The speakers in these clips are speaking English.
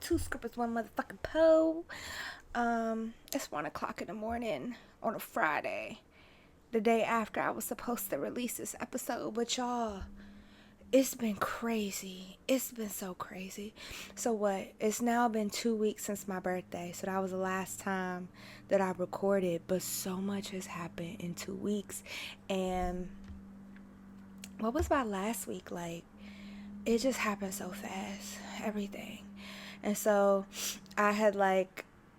Two Scrippers, One Motherfucking Poe. It's 1 o'clock in the morning on a Friday, the day after I was supposed to release this episode. But y'all, it's been crazy. It's been so crazy. So what? It's now been 2 weeks since my birthday. So that was the last time that I recorded. But so much has happened in 2 weeks. And what was my last week like? It just happened so fast. Everything. And so I had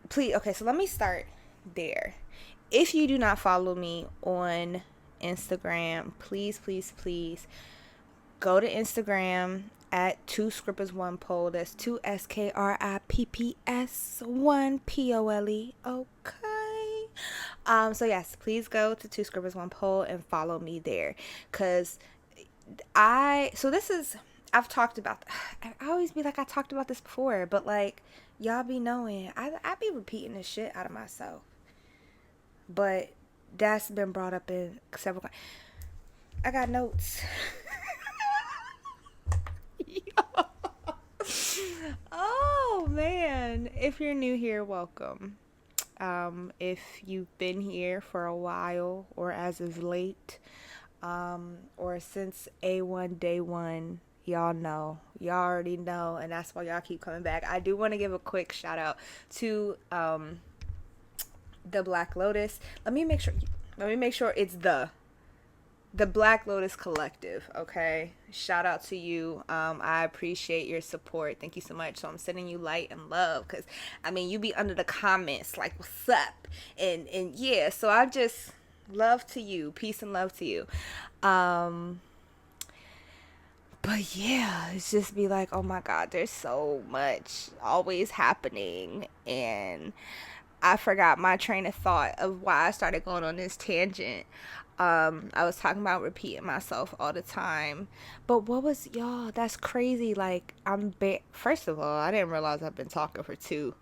please, okay, so let me start there. If you do not follow me on Instagram, please go to Instagram at Two Scrippers One Pole. That's 2SKRIPPS 1POLE. Okay. So yes, please go to Two Scrippers One Pole and follow me there. I've talked about, I always be like, I talked about this before, but y'all be knowing, I be repeating this shit out of myself. But that's been brought up in several times. I got notes. Oh man, if you're new here, welcome. If you've been here for a while or as of late, or since A1 day one, y'all already know, and that's why y'all keep coming back. I do want to give a quick shout out to the Black Lotus. Let me make sure it's the Black Lotus Collective. Okay, shout out to you. I appreciate your support. Thank you so much. So I'm sending you light and love, because I mean, you be under the comments like, what's up, and yeah, so I just love to you, peace and love to you. But yeah, it's just be like, oh my God, there's so much always happening. And I forgot my train of thought of why I started going on this tangent. I was talking about repeating myself all the time. But what was, y'all, that's crazy. First of all, I didn't realize I've been talking for two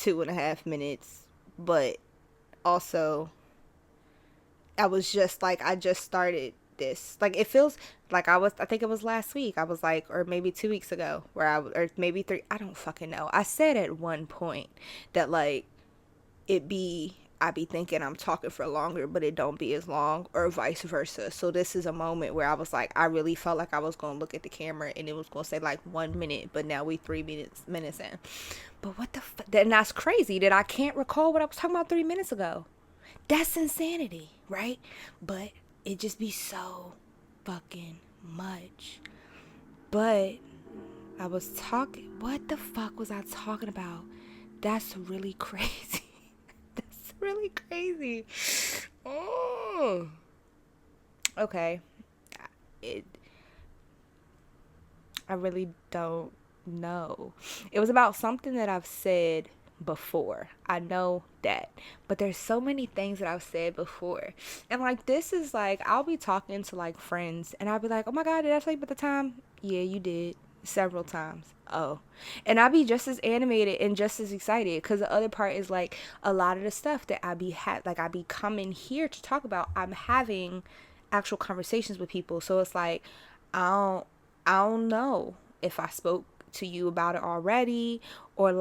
and a half minutes. But also, I was just I just started this. It feels like I think it was last week. I was or maybe 2 weeks ago, or maybe 3. I don't fucking know. I said at one point that I be thinking I'm talking for longer, but it don't be as long, or vice versa. So this is a moment where I was I really felt like I was going to look at the camera and it was going to say 1 minute, but now we 3 minutes in. But what the and that's crazy that I can't recall what I was talking about 3 minutes ago. That's insanity, right? But it just be so fucking much. But I was talking, what the fuck was I talking about? That's really crazy. That's really crazy. Oh. Okay. I really don't know. It was about something that I've said before. I know that. But there's so many things that I've said before. And this is I'll be talking to friends and I'll be like, oh my God, did I tell you about the time? Yeah, you did. Several times. Oh. And I'll be just as animated and just as excited, because the other part is a lot of the stuff that I be coming here to talk about, I'm having actual conversations with people. So it's I don't know if I spoke to you about it already, or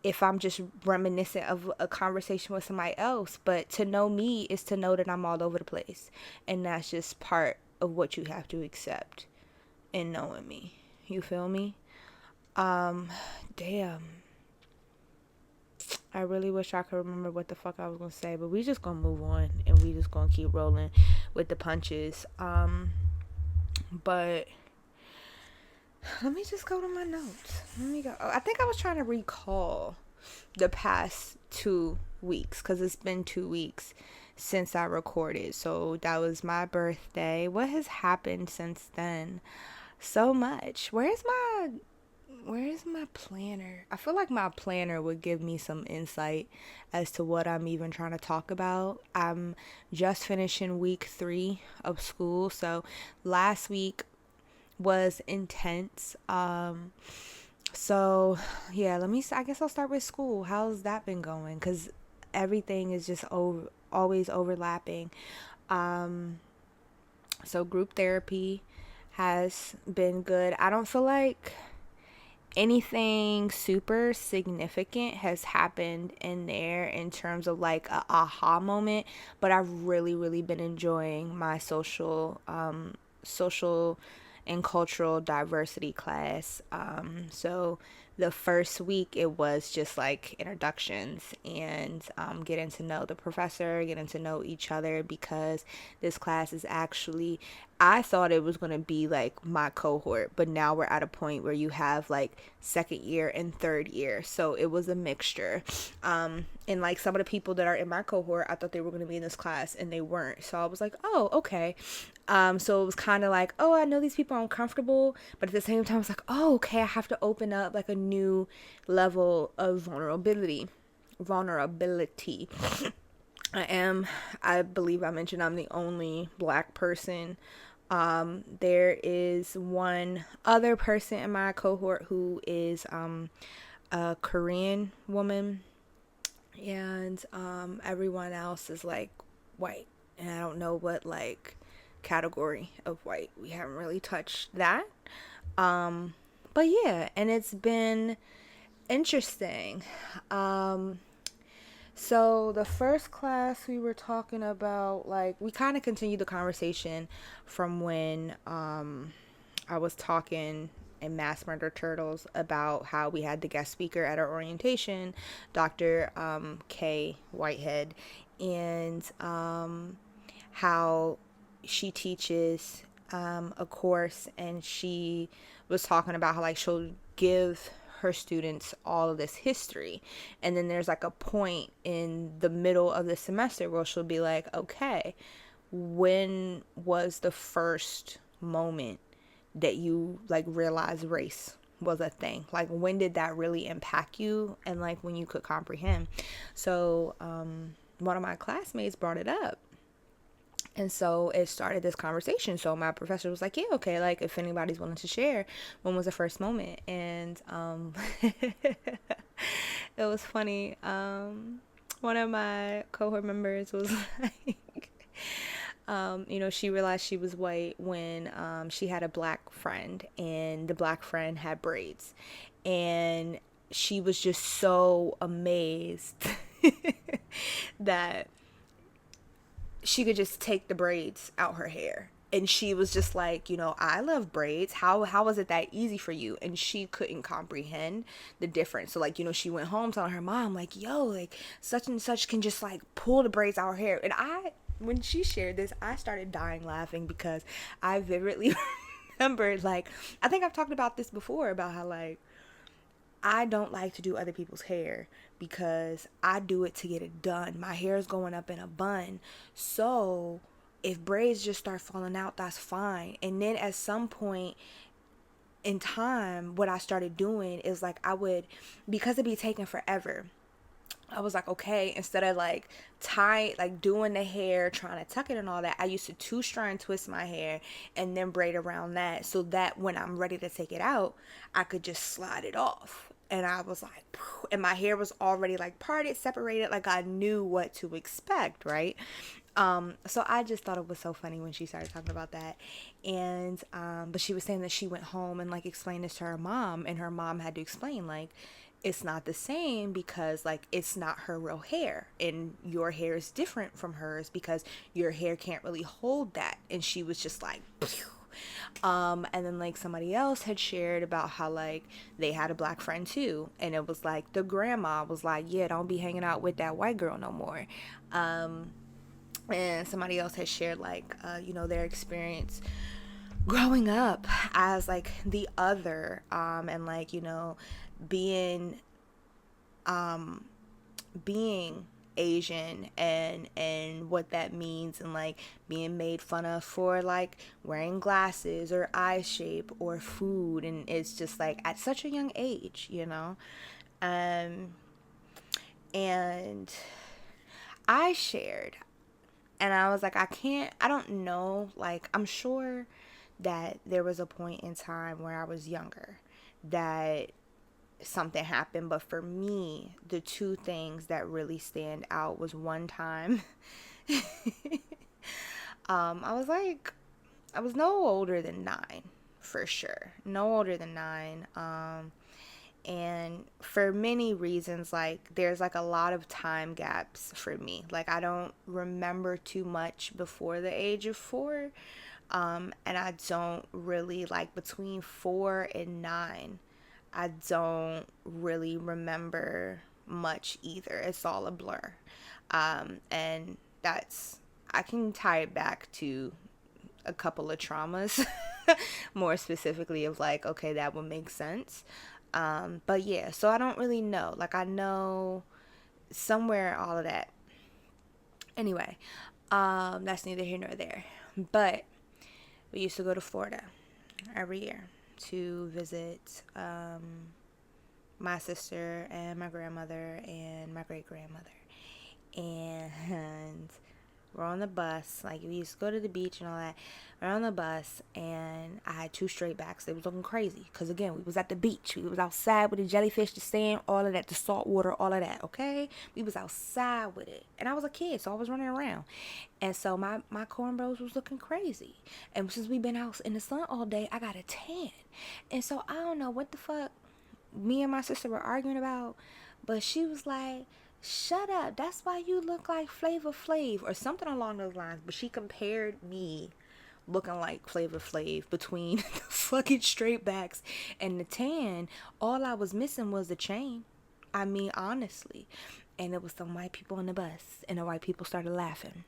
if I'm just reminiscent of a conversation with somebody else. But to know me is to know that I'm all over the place. And that's just part of what you have to accept in knowing me. You feel me? Damn. I really wish I could remember what the fuck I was gonna say, but we just gonna move on and we just gonna keep rolling with the punches. But let me just go to my notes. Let me go. I think I was trying to recall the past 2 weeks, because it's been 2 weeks since I recorded. So that was my birthday. What has happened since then? So much. Where's my planner? I feel like my planner would give me some insight as to what I'm even trying to talk about. I'm just finishing week 3 of school. So last week was intense. So yeah, I guess I'll start with school. How's that been going? Because everything is just always overlapping. So group therapy has been good. I don't feel like anything super significant has happened in there in terms of like a aha moment, but I've really been enjoying my social and cultural diversity class. So the first week it was just like introductions and getting to know the professor, getting to know each other, because this class is actually, I thought it was going to be like my cohort, but now we're at a point where you have like second year and third year. So it was a mixture. And like some of the people that are in my cohort, I thought they were going to be in this class and they weren't. So I was like, oh, okay. So it was kind of like, oh, I know these people are uncomfortable, but at the same time, it's like, oh, okay, I have to open up like a new level of vulnerability. I believe I mentioned I'm the only black person. There is one other person in my cohort who is a Korean woman, and everyone else is like white, and I don't know what like category of white. We haven't really touched that. But yeah, and it's been interesting. So the first class we were talking about, like, we kind of continued the conversation from when I was talking in Mass Murder Turtles about how we had the guest speaker at our orientation, Dr. K. Whitehead, and how she teaches a course, and she was talking about how like she'll give her students all of this history, and then there's like a point in the middle of the semester where she'll be like, okay, when was the first moment that you like realized race was a thing? Like, when did that really impact you, and like when you could comprehend? So one of my classmates brought it up, and so it started this conversation. So my professor was like, yeah, okay, like if anybody's willing to share, when was the first moment? And it was funny. One of my cohort members was like, she realized she was white when she had a black friend, and the black friend had braids. And she was just so amazed that she could just take the braids out her hair. And she was just like, I love braids. How was it that easy for you? And she couldn't comprehend the difference. So like, she went home telling her mom like, yo, like such and such can just like pull the braids out her hair. And when she shared this, I started dying laughing, because I vividly remembered, like, I think I've talked about this before, about how like I don't like to do other people's hair because I do it to get it done. My hair is going up in a bun. So if braids just start falling out, that's fine. And then at some point in time, what I started doing is like because it'd be taking forever, I was like, okay, instead of like doing the hair, trying to tuck it and all that, I used to two-strand twist my hair and then braid around that, so that when I'm ready to take it out, I could just slide it off. And I was like, phew, and my hair was already like parted, separated, like I knew what to expect, right? So I just thought it was so funny when she started talking about that. And but she was saying that she went home and like explained this to her mom, and her mom had to explain like it's not the same, because like it's not her real hair, and your hair is different from hers because your hair can't really hold that. And she was just like, phew. And then like somebody else had shared about how like they had a black friend too, and it was like the grandma was like, yeah, don't be hanging out with that white girl no more. And somebody else had shared like their experience growing up as like the other, and like being being Asian, and what that means, and like being made fun of for like wearing glasses or eye shape or food. And it's just like at such a young age, and I shared, and I was like, I don't know, like I'm sure that there was a point in time where I was younger that something happened, but for me, the two things that really stand out was one time I was no older than 9, for sure, no older than 9, And for many reasons, like there's like a lot of time gaps for me. Like I don't remember too much before the age of 4. And I don't really like between 4 and 9. I don't really remember much either. It's all a blur. And that's, I can tie it back to a couple of traumas, more specifically of like, okay, that would make sense. But yeah, so I don't really know. Like I know somewhere all of that. Anyway, that's neither here nor there. But we used to go to Florida every year to visit my sister and my grandmother and my great grandmother. And we're on the bus. Like we used to go to the beach and all that. We're on the bus, and I had 2 straight backs. They was looking crazy because again, we was at the beach. We was outside with the jellyfish, the sand, all of that, the salt water, all of that. Okay, we was outside with it, and I was a kid, so I was running around, and so my cornrows was looking crazy. And since we been out in the sun all day, I got a tan, and so I don't know what the fuck me and my sister were arguing about, but she was like, shut up, that's why you look like Flavor Flav or something along those lines. But she compared me looking like Flavor Flav between the fucking straight backs and the tan. All I was missing was the chain. I mean, honestly. And it was some white people on the bus, and the white people started laughing.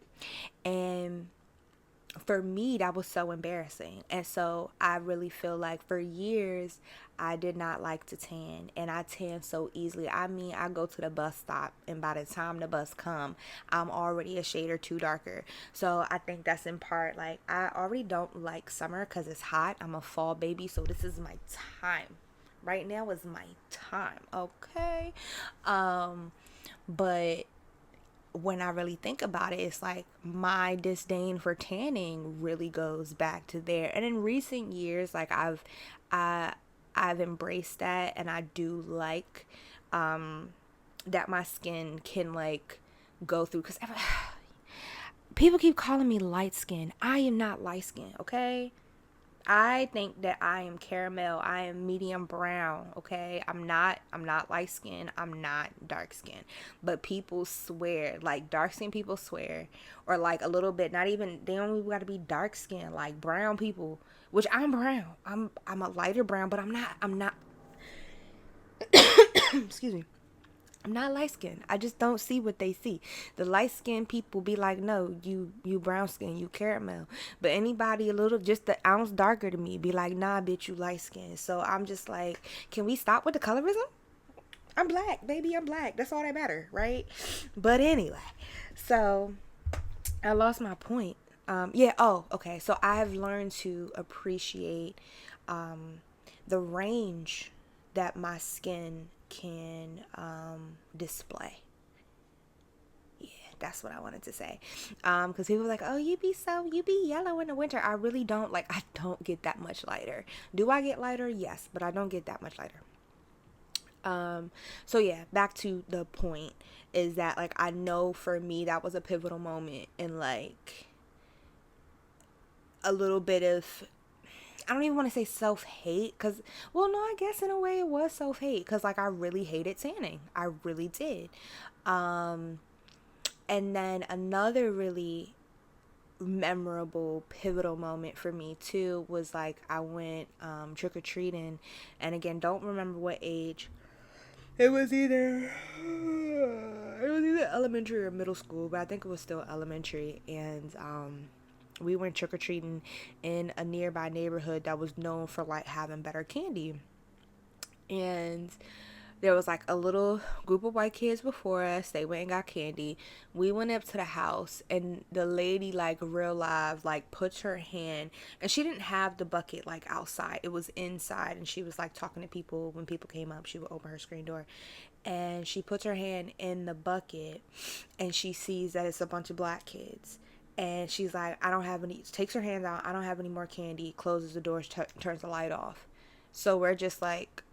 And for me, that was so embarrassing. And so I really feel like for years I did not like to tan, and I tan so easily. I mean, I go to the bus stop, and by the time the bus come, I'm already a shade or 2 darker. So I think that's in part like I already don't like summer because it's hot. I'm a fall baby, so this is my time. Right now is my time. Okay. But when I really think about it, it's like my disdain for tanning really goes back to there. And in recent years, like I've embraced that, and I do like that my skin can like go through, because people keep calling me light skin. I am not light skin, okay? I think that I am caramel. I am medium brown, okay? I'm not light skin. I'm not dark skin. But people swear, like dark skin people swear, or like a little bit, not even, they don't even got to be dark skin, like brown people, which I'm brown. I'm a lighter brown, but I'm not excuse me. I'm not light skinned. I just don't see what they see. The light skinned people be like, no, you brown skin, you caramel. But anybody a little just an ounce darker to me be like, nah, bitch, you light skinned. So I'm just like, can we stop with the colorism? I'm black, baby, I'm black. That's all that matter, right? But anyway, so I lost my point. Okay. So I have learned to appreciate the range that my skin can display. Yeah, that's what I wanted to say. Because people are like, oh, you be yellow in the winter. I really don't. Like, I don't get that much lighter. Do I get lighter? Yes, but I don't get that much lighter. So yeah, back to the point is that like I know for me that was a pivotal moment in like a little bit of, I don't even want to say self-hate, because, well, no, I guess in a way it was self-hate, because, like, I really hated tanning. I really did. And then another really memorable, pivotal moment for me, too, was, like, I went trick-or-treating, and again, don't remember what age. It was either elementary or middle school, but I think it was still elementary, and, we went trick-or-treating in a nearby neighborhood that was known for like having better candy. And there was like a little group of white kids before us. They went and got candy. We went up to the house, and the lady, like real live, like puts her hand, and she didn't have the bucket like outside. It was inside, and she was like talking to people. When people came up, she would open her screen door, and she puts her hand in the bucket, and she sees that it's a bunch of black kids. And she's like, I don't have any, takes her hands out, I don't have any more candy, closes the door, turns the light off. So we're just like,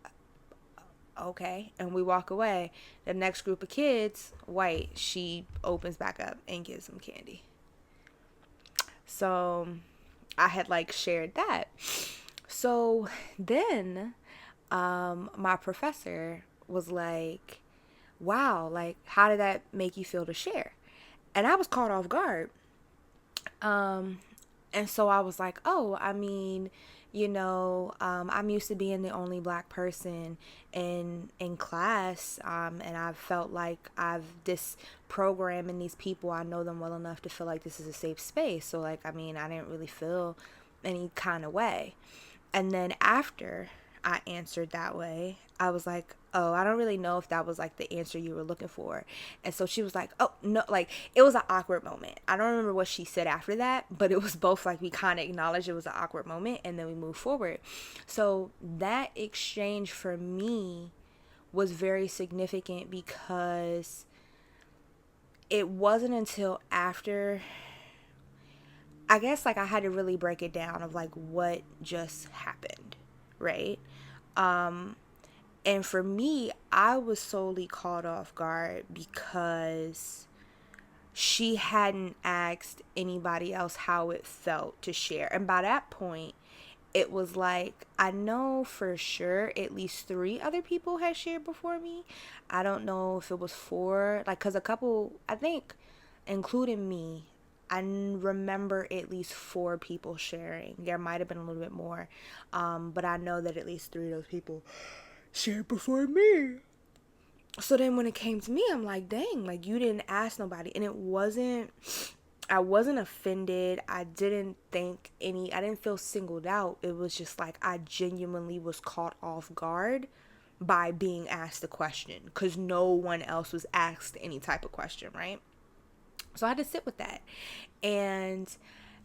okay. And we walk away. The next group of kids, white, she opens back up and gives them candy. So I had like shared that. So then my professor was like, wow, like, how did that make you feel to share? And I was caught off guard. Um, and so I was like, oh, I mean, I'm used to being the only black person in class, and I've felt like I've this program and these people, I know them well enough to feel like this is a safe space. So like, I mean, I didn't really feel any kind of way. And then after I answered that way, I was like, oh, I don't really know if that was like the answer you were looking for. And so she was like, oh, no, like it was an awkward moment. I don't remember what she said after that, but it was both like we kind of acknowledged it was an awkward moment and then we moved forward. So that exchange for me was very significant because it wasn't until after, I guess, like I had to really break it down of like what just happened, right? Um, and for me, I was solely caught off guard because she hadn't asked anybody else how it felt to share. And by that point, it was like, I know for sure at least 3 other people had shared before me. I don't know if it was 4, like, because a couple, I think, including me, remember at least 4 people sharing. There might have been a little bit more, but I know that at least 3 of those people shared before me. So then when it came to me, I'm like, dang, like you didn't ask nobody. And I wasn't offended. I didn't feel singled out. It was just like I genuinely was caught off guard by being asked a question because no one else was asked any type of question, right? So I had to sit with that. And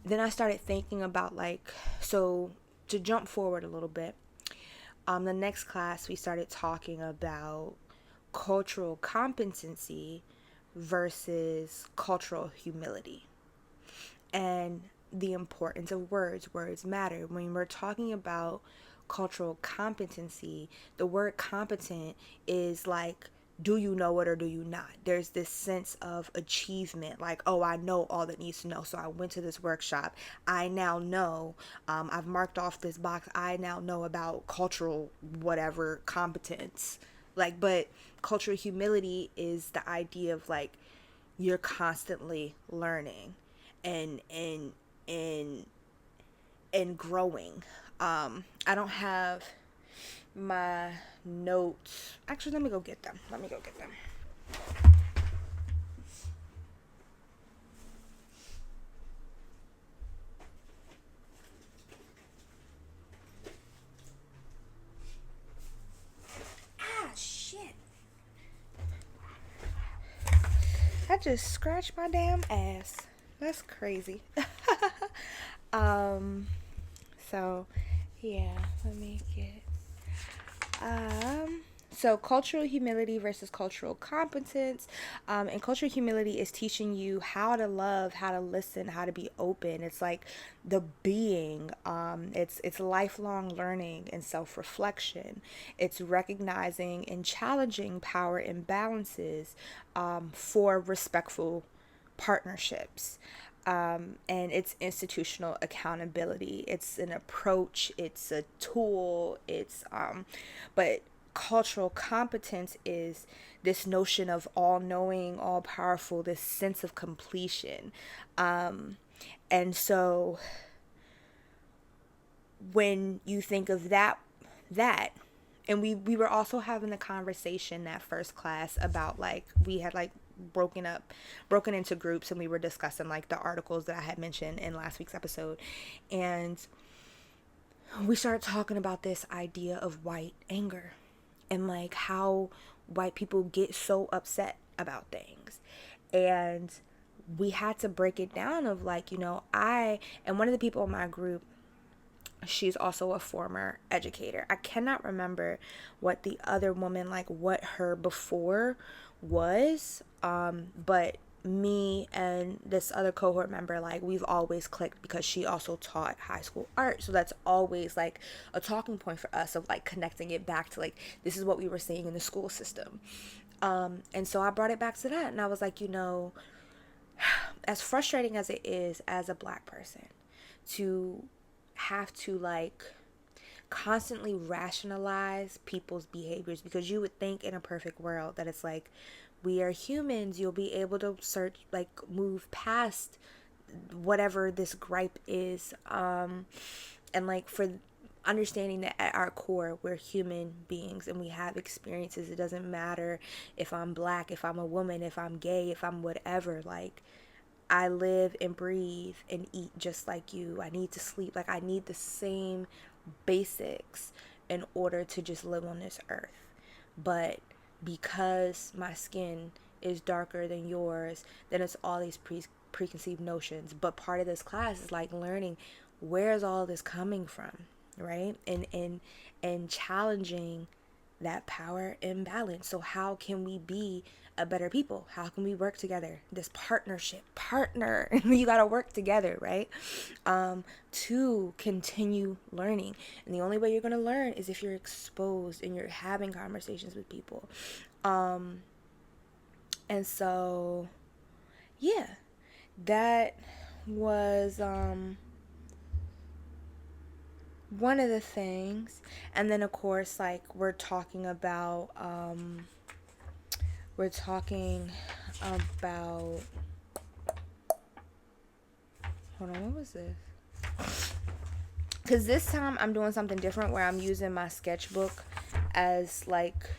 then I started thinking about like, so to jump forward a little bit, the next class we started talking about cultural competency versus cultural humility and the importance of words. Words matter. When we're talking about cultural competency, the word competent is like, do you know it or do you not? There's this sense of achievement, like, oh, I know all that needs to know. So I went to this workshop. I now know, I've marked off this box. I now know about cultural whatever competence. Like, but cultural humility is the idea of like, you're constantly learning and and and growing. I don't have my notes. Actually, let me go get them. Ah, shit. I just scratched my damn ass. That's crazy. um, so yeah, let me get so cultural humility versus cultural competence. And cultural humility is teaching you how to love, how to listen, how to be open. It's like the being. It's lifelong learning and self-reflection. It's recognizing and challenging power imbalances for respectful partnerships. And it's institutional accountability. It's an approach, it's a tool, but cultural competence is this notion of all knowing, all powerful, this sense of completion. And so when you think of that, and we were also having a conversation that first class about like, we had like broken into groups, and we were discussing like the articles that I had mentioned in last week's episode. And we started talking about this idea of white anger and like how white people get so upset about things. And we had to break it down of like, and one of the people in my group, she's also a former educator. I cannot remember what the other woman, like what her before was, but me and this other cohort member, like we've always clicked because she also taught high school art. So that's always like a talking point for us of like connecting it back to like, this is what we were seeing in the school system. And so I brought it back to that, and I was like, as frustrating as it is as a black person to have to like constantly rationalize people's behaviors, because you would think in a perfect world that it's like, we are humans, you'll be able to move past whatever this gripe is, and like, for understanding that at our core we're human beings and we have experiences. It doesn't matter if I'm black, if I'm a woman, if I'm gay, if I'm whatever. Like, I live and breathe and eat just like you. I need to sleep. Like, I need the same basics in order to just live on this earth. But because my skin is darker than yours, then it's all these preconceived notions. But part of this class is like learning, where's all this coming from, right? And challenging that power imbalance. So how can we be a better people? How can we work together? This partner, you got to work together, right? To continue learning. And the only way you're going to learn is if you're exposed and you're having conversations with people. And so, yeah, that was, one of the things. And then of course, like, we're talking about hold on, what was this? Because this time I'm doing something different where I'm using my sketchbook as like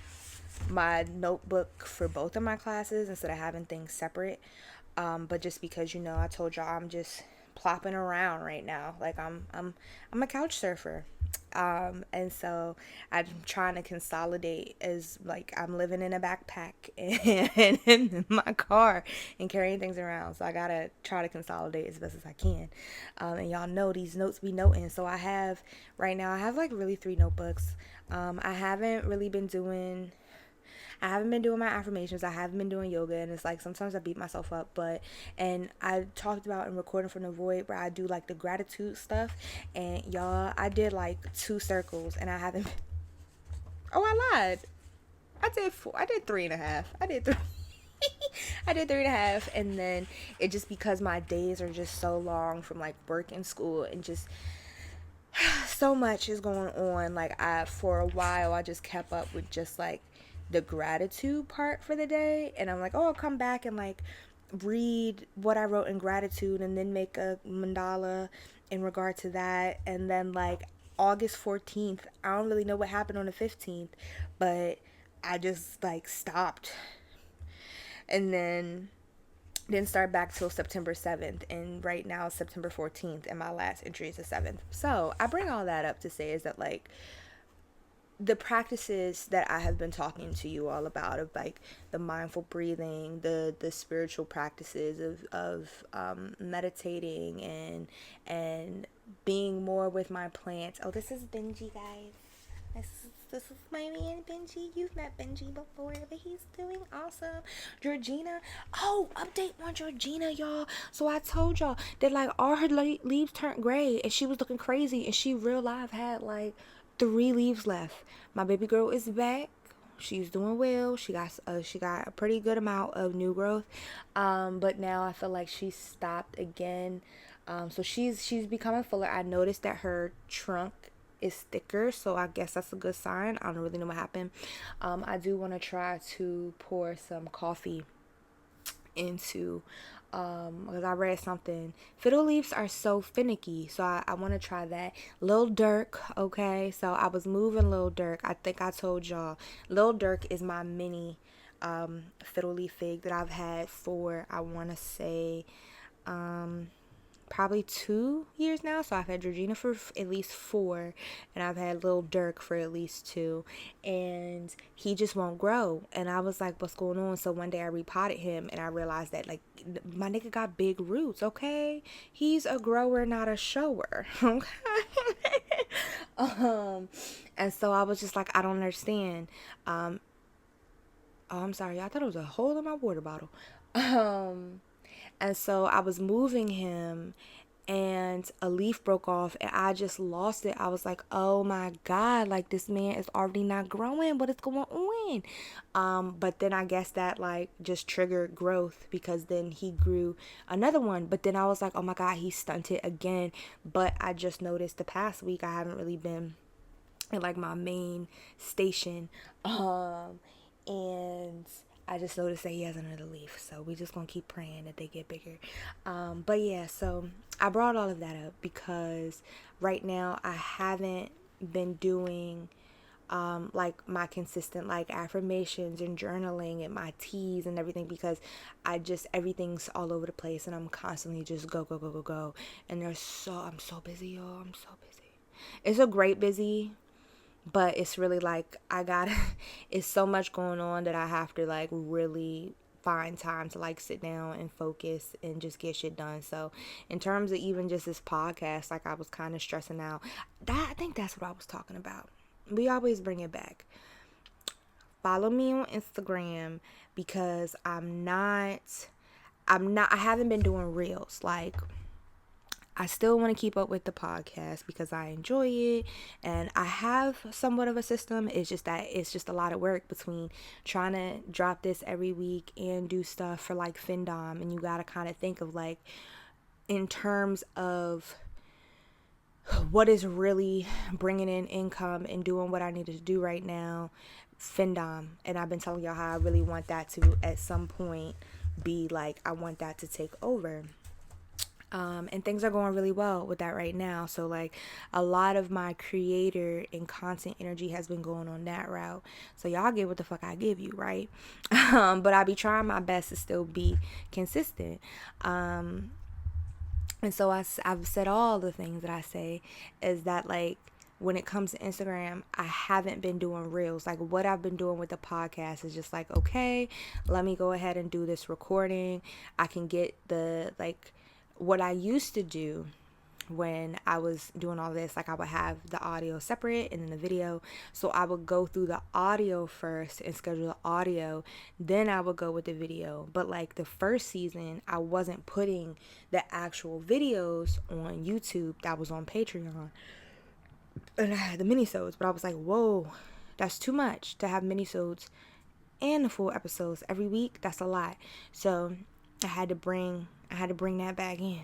my notebook for both of my classes instead of having things separate. But just because, I told y'all I'm just plopping around right now. Like, I'm a couch surfer. And so I'm trying to consolidate, as like I'm living in a backpack and in my car and carrying things around. So I gotta try to consolidate as best as I can. And y'all know these notes be noting. So I have like really 3 notebooks. I haven't been doing my affirmations. I haven't been doing yoga, and it's like sometimes I beat myself up. And I talked about in Recording from the Void where I do like the gratitude stuff, and y'all, I did like 2 circles, and I haven't. Oh, I lied. I did 4. I did 3.5. I did 3. I did 3.5, and then it just, because my days are just so long from like work and school and just so much is going on. Like, for a while I just kept up with just like the gratitude part for the day, and I'm like, oh, I'll come back and like read what I wrote in gratitude and then make a mandala in regard to that. And then like August 14th, I don't really know what happened on the 15th, but I just like stopped, and then didn't start back till September 7th, and right now it's September 14th, and my last entry is the 7th. So I bring all that up to say is that like the practices that I have been talking to you all about, of like the mindful breathing, the spiritual practices of meditating and being more with my plants. Oh, this is Benji, guys. This is my man Benji. You've met Benji before, but he's doing awesome. Georgina. Oh, update on Georgina, y'all. So I told y'all that like all her leaves turned gray and she was looking crazy, and she real life had like 3 leaves left. My baby girl is back. She's doing well. She got a pretty good amount of new growth. But now I feel like she's stopped again. So she's becoming fuller. I noticed that her trunk is thicker, so I guess that's a good sign. I don't really know what happened. I do want to try to pour some coffee into, because I read something, fiddle leaves are so finicky, so I want to try that. Lil Durk, okay, so I was moving Lil Durk. I think I told y'all Lil Durk is my mini fiddle leaf fig that I've had for, I want to say, probably 2 years now. So I've had Georgina for at least 4, and I've had Lil Durk for at least 2, and he just won't grow. And I was like, what's going on? So one day I repotted him, and I realized that like my nigga got big roots, okay? He's a grower, not a shower, okay? And so I was just like, I don't understand. Oh, I'm sorry, I thought it was a hole in my water bottle. And so I was moving him, and a leaf broke off, and I just lost it. I was like, oh my God, like this man is already not growing. What is going on? But then I guess that like just triggered growth, because then he grew another one. But then I was like, oh my God, he's stunted again. But I just noticed the past week I haven't really been at like my main station. And I just noticed that he has another leaf, so we just gonna keep praying that they get bigger. But yeah, so I brought all of that up because right now I haven't been doing like my consistent like affirmations and journaling and my teas and everything, because everything's all over the place and I'm constantly just go go go go go, and I'm so busy, y'all. I'm so busy. It's a great busy, but it's really like it's so much going on that I have to like really find time to like sit down and focus and just get shit done. So in terms of even just this podcast, like I was kind of stressing out. I think that's what I was talking about. We always bring it back. Follow me on Instagram because I haven't been doing reels. Like, I still want to keep up with the podcast because I enjoy it and I have somewhat of a system. It's just that it's just a lot of work between trying to drop this every week and do stuff for like findom. And you got to kind of think of like in terms of what is really bringing in income and doing what I need to do right now, findom. And I've been telling y'all how I really want that to at some point be like, I want that to take over. And things are going really well with that right now. So like a lot of my creator and content energy has been going on that route. So y'all get what the fuck I give you, right? But I be trying my best to still be consistent. And so I've said all the things that I say is that like when it comes to Instagram, I haven't been doing reels. Like what I've been doing with the podcast is just like, okay, let me go ahead and do this recording. I can get the like what I used to do when I was doing all this, like I would have the audio separate and then the video. So I would go through the audio first and schedule the audio, then I would go with the video. But like the first season, I wasn't putting the actual videos on YouTube. That was on Patreon. And I had the minisodes, but I was like, whoa, that's too much to have minisodes and the full episodes every week. That's a lot. So I had to bring that back in.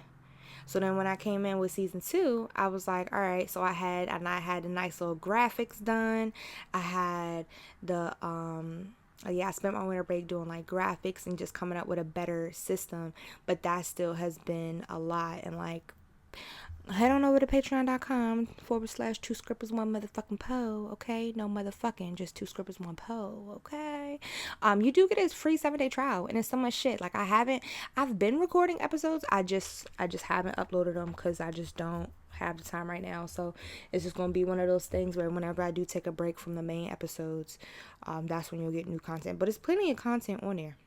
So then when I came in with season 2, I was like, all right, so I had the nice little graphics done. I had I spent my winter break doing like graphics and just coming up with a better system, but that still has been a lot. And like, head on over to patreon.com/2 scrippers 1 motherfucking po, okay? No motherfucking, just 2 scrippers 1 po, okay? You do get a free 7-day trial, and it's so much shit. Like I've been recording episodes. I just haven't uploaded them because I just don't have the time right now. So it's just gonna be one of those things where whenever I do take a break from the main episodes, that's when you'll get new content. But it's plenty of content on there.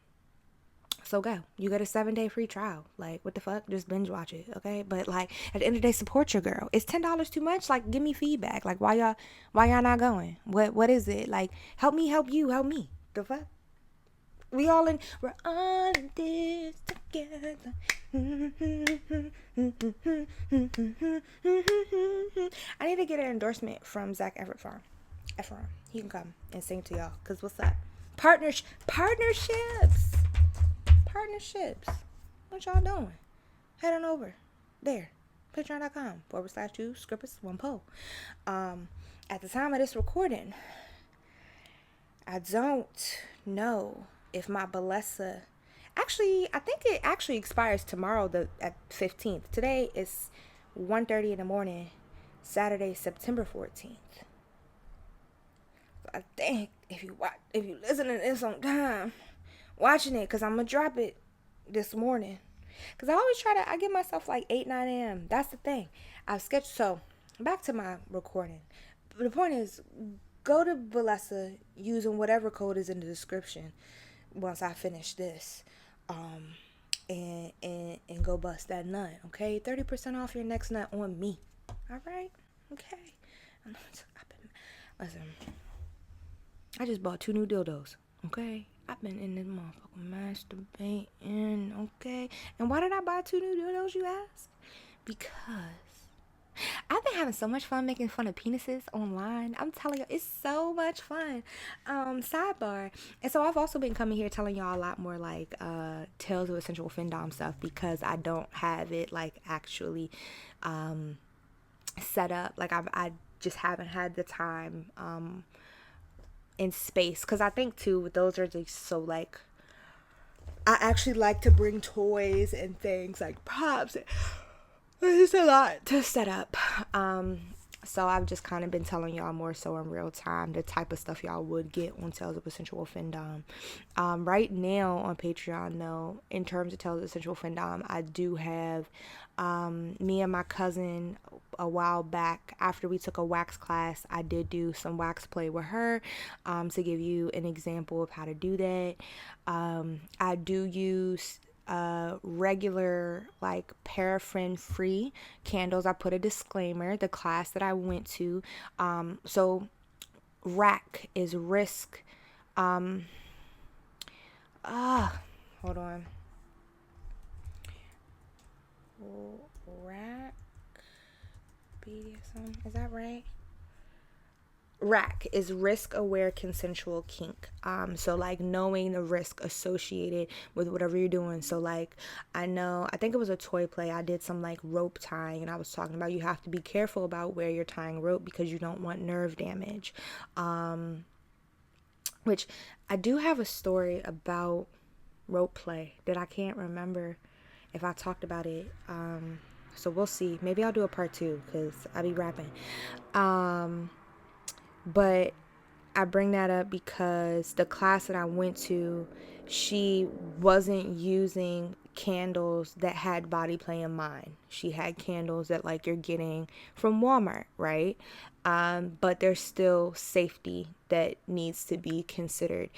So go. You get a 7-day free trial. Like, what the fuck? Just binge watch it, okay? But like, at the end of the day, support your girl. Is $10 too much? Like, give me feedback. Like, why y'all not going? What is it? Like, help me, help you, help me. The fuck? We're all in this together. I need to get an endorsement from Zac Efron. He can come and sing to y'all. Cause what's up? Partnerships. What y'all doing? Head on over there. Patreon.com/2 scrippers 1 po. At the time of this recording, I don't know if my Balesa. Actually, I think it actually expires tomorrow, at 15th. Today is 1:30 in the morning, Saturday, September 14th. So I think if you listen to this on time, watching it, because I'm going to drop it this morning. Because I give myself like 8, 9 a.m. That's the thing. I've sketched. So, back to my recording. The point is, go to Balesa using whatever code is in the description once I finish this. And go bust that nut, okay? 30% off your next nut on me. All right? Okay. Listen, I just bought 2 new dildos, okay? I've been in this motherfucking masturbating, okay? And why did I buy 2 new dildos, you ask? Because I've been having so much fun making fun of penises online. I'm telling you, it's so much fun. Sidebar. And so I've also been coming here telling y'all a lot more like tales of essential findom stuff, because I don't have it like actually set up. Like I just haven't had the time in space, because I think too those are just so like, I actually like to bring toys and things like props. It's a lot to set up. So I've just kind of been telling y'all more so in real time the type of stuff y'all would get on Tales of a Sensual Findom. Right now on Patreon, though, in terms of Tales of a Sensual Findom, I do have me and my cousin a while back, after we took a wax class, I did do some wax play with her to give you an example of how to do that. I do use regular like paraffin free candles. I put a disclaimer, the class that I went to, so rack is risk, hold on, rack BDSM, is that right? Rack is risk aware consensual kink. So like knowing the risk associated with whatever you're doing. So like I think it was a toy play, I did some like rope tying, and I was talking about you have to be careful about where you're tying rope because you don't want nerve damage. Which I do have a story about rope play that I can't remember if I talked about it. So we'll see. Maybe I'll do a part 2 because I be rapping. But I bring that up because the class that I went to, she wasn't using candles that had body play in mind. She had candles that like you're getting from Walmart, right? But there's still safety that needs to be considered.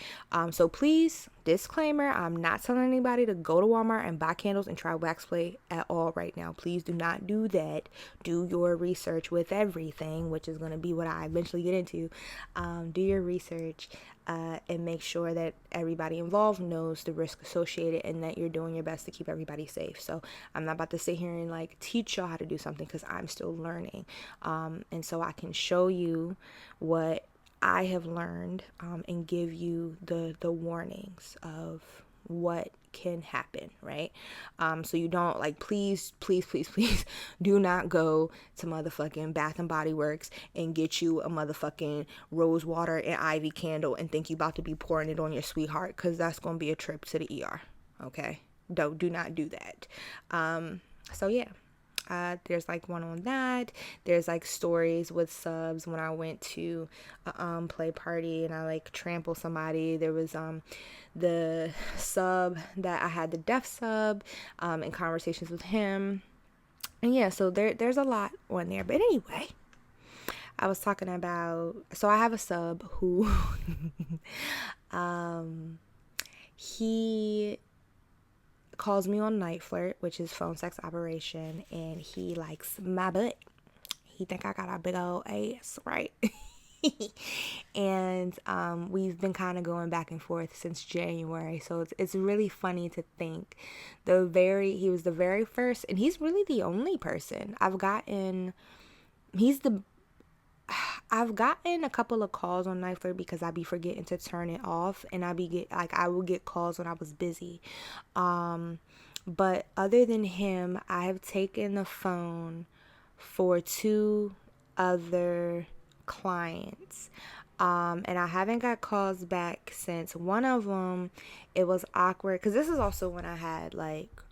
So please, disclaimer, I'm not telling anybody to go to Walmart and buy candles and try wax play at all right now. Please do not do that. Do your research with everything, which is going to be what I eventually get into. Do your research and make sure that everybody involved knows the risk associated and that you're doing your best to keep everybody safe. So I'm not about to sit here and like teach y'all how to do something because I'm still learning. And so I can show you what I have learned and give you the warnings of what can happen, right? So you don't like, please do not go to motherfucking Bath and Body Works and get you a motherfucking rose water and ivy candle and think you about to be pouring it on your sweetheart, because that's gonna be a trip to the ER. Okay, do not do that. So yeah. There's like one on that. There's like stories with subs when I went to a play party and I like trampled somebody. There was the sub that I had, the deaf sub, and conversations with him. And yeah, so there's a lot on there. But anyway, I was talking about, so I have a sub who he calls me on night flirt, which is phone sex operation, and he likes my butt. He think I got a big old ass, right? And we've been kind of going back and forth since January, so it's really funny to think he was the very first, and he's really the only person I've gotten. I've gotten a couple of calls on night flirt because I be forgetting to turn it off, and I will get calls when I was busy. But other than him, I have taken the phone for 2 other clients. And I haven't got calls back since. One of them, it was awkward because this is also when I had like,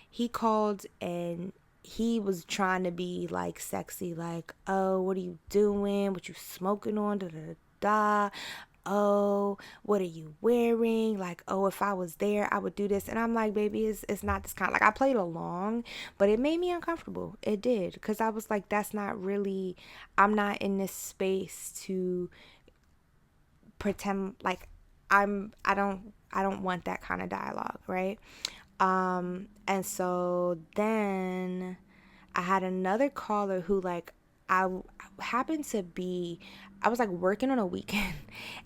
he called and he was trying to be like sexy, like, oh, what are you doing? What you smoking on? Da da da. Oh, what are you wearing? Like, oh, if I was there, I would do this. And I'm like, baby, it's not this kind. Like, I played along, but it made me uncomfortable. It did, because I was like, that's not really. I'm not in this space to pretend like I don't want that kind of dialogue, right? And so then I had another caller who like I happened to be, I was like working on a weekend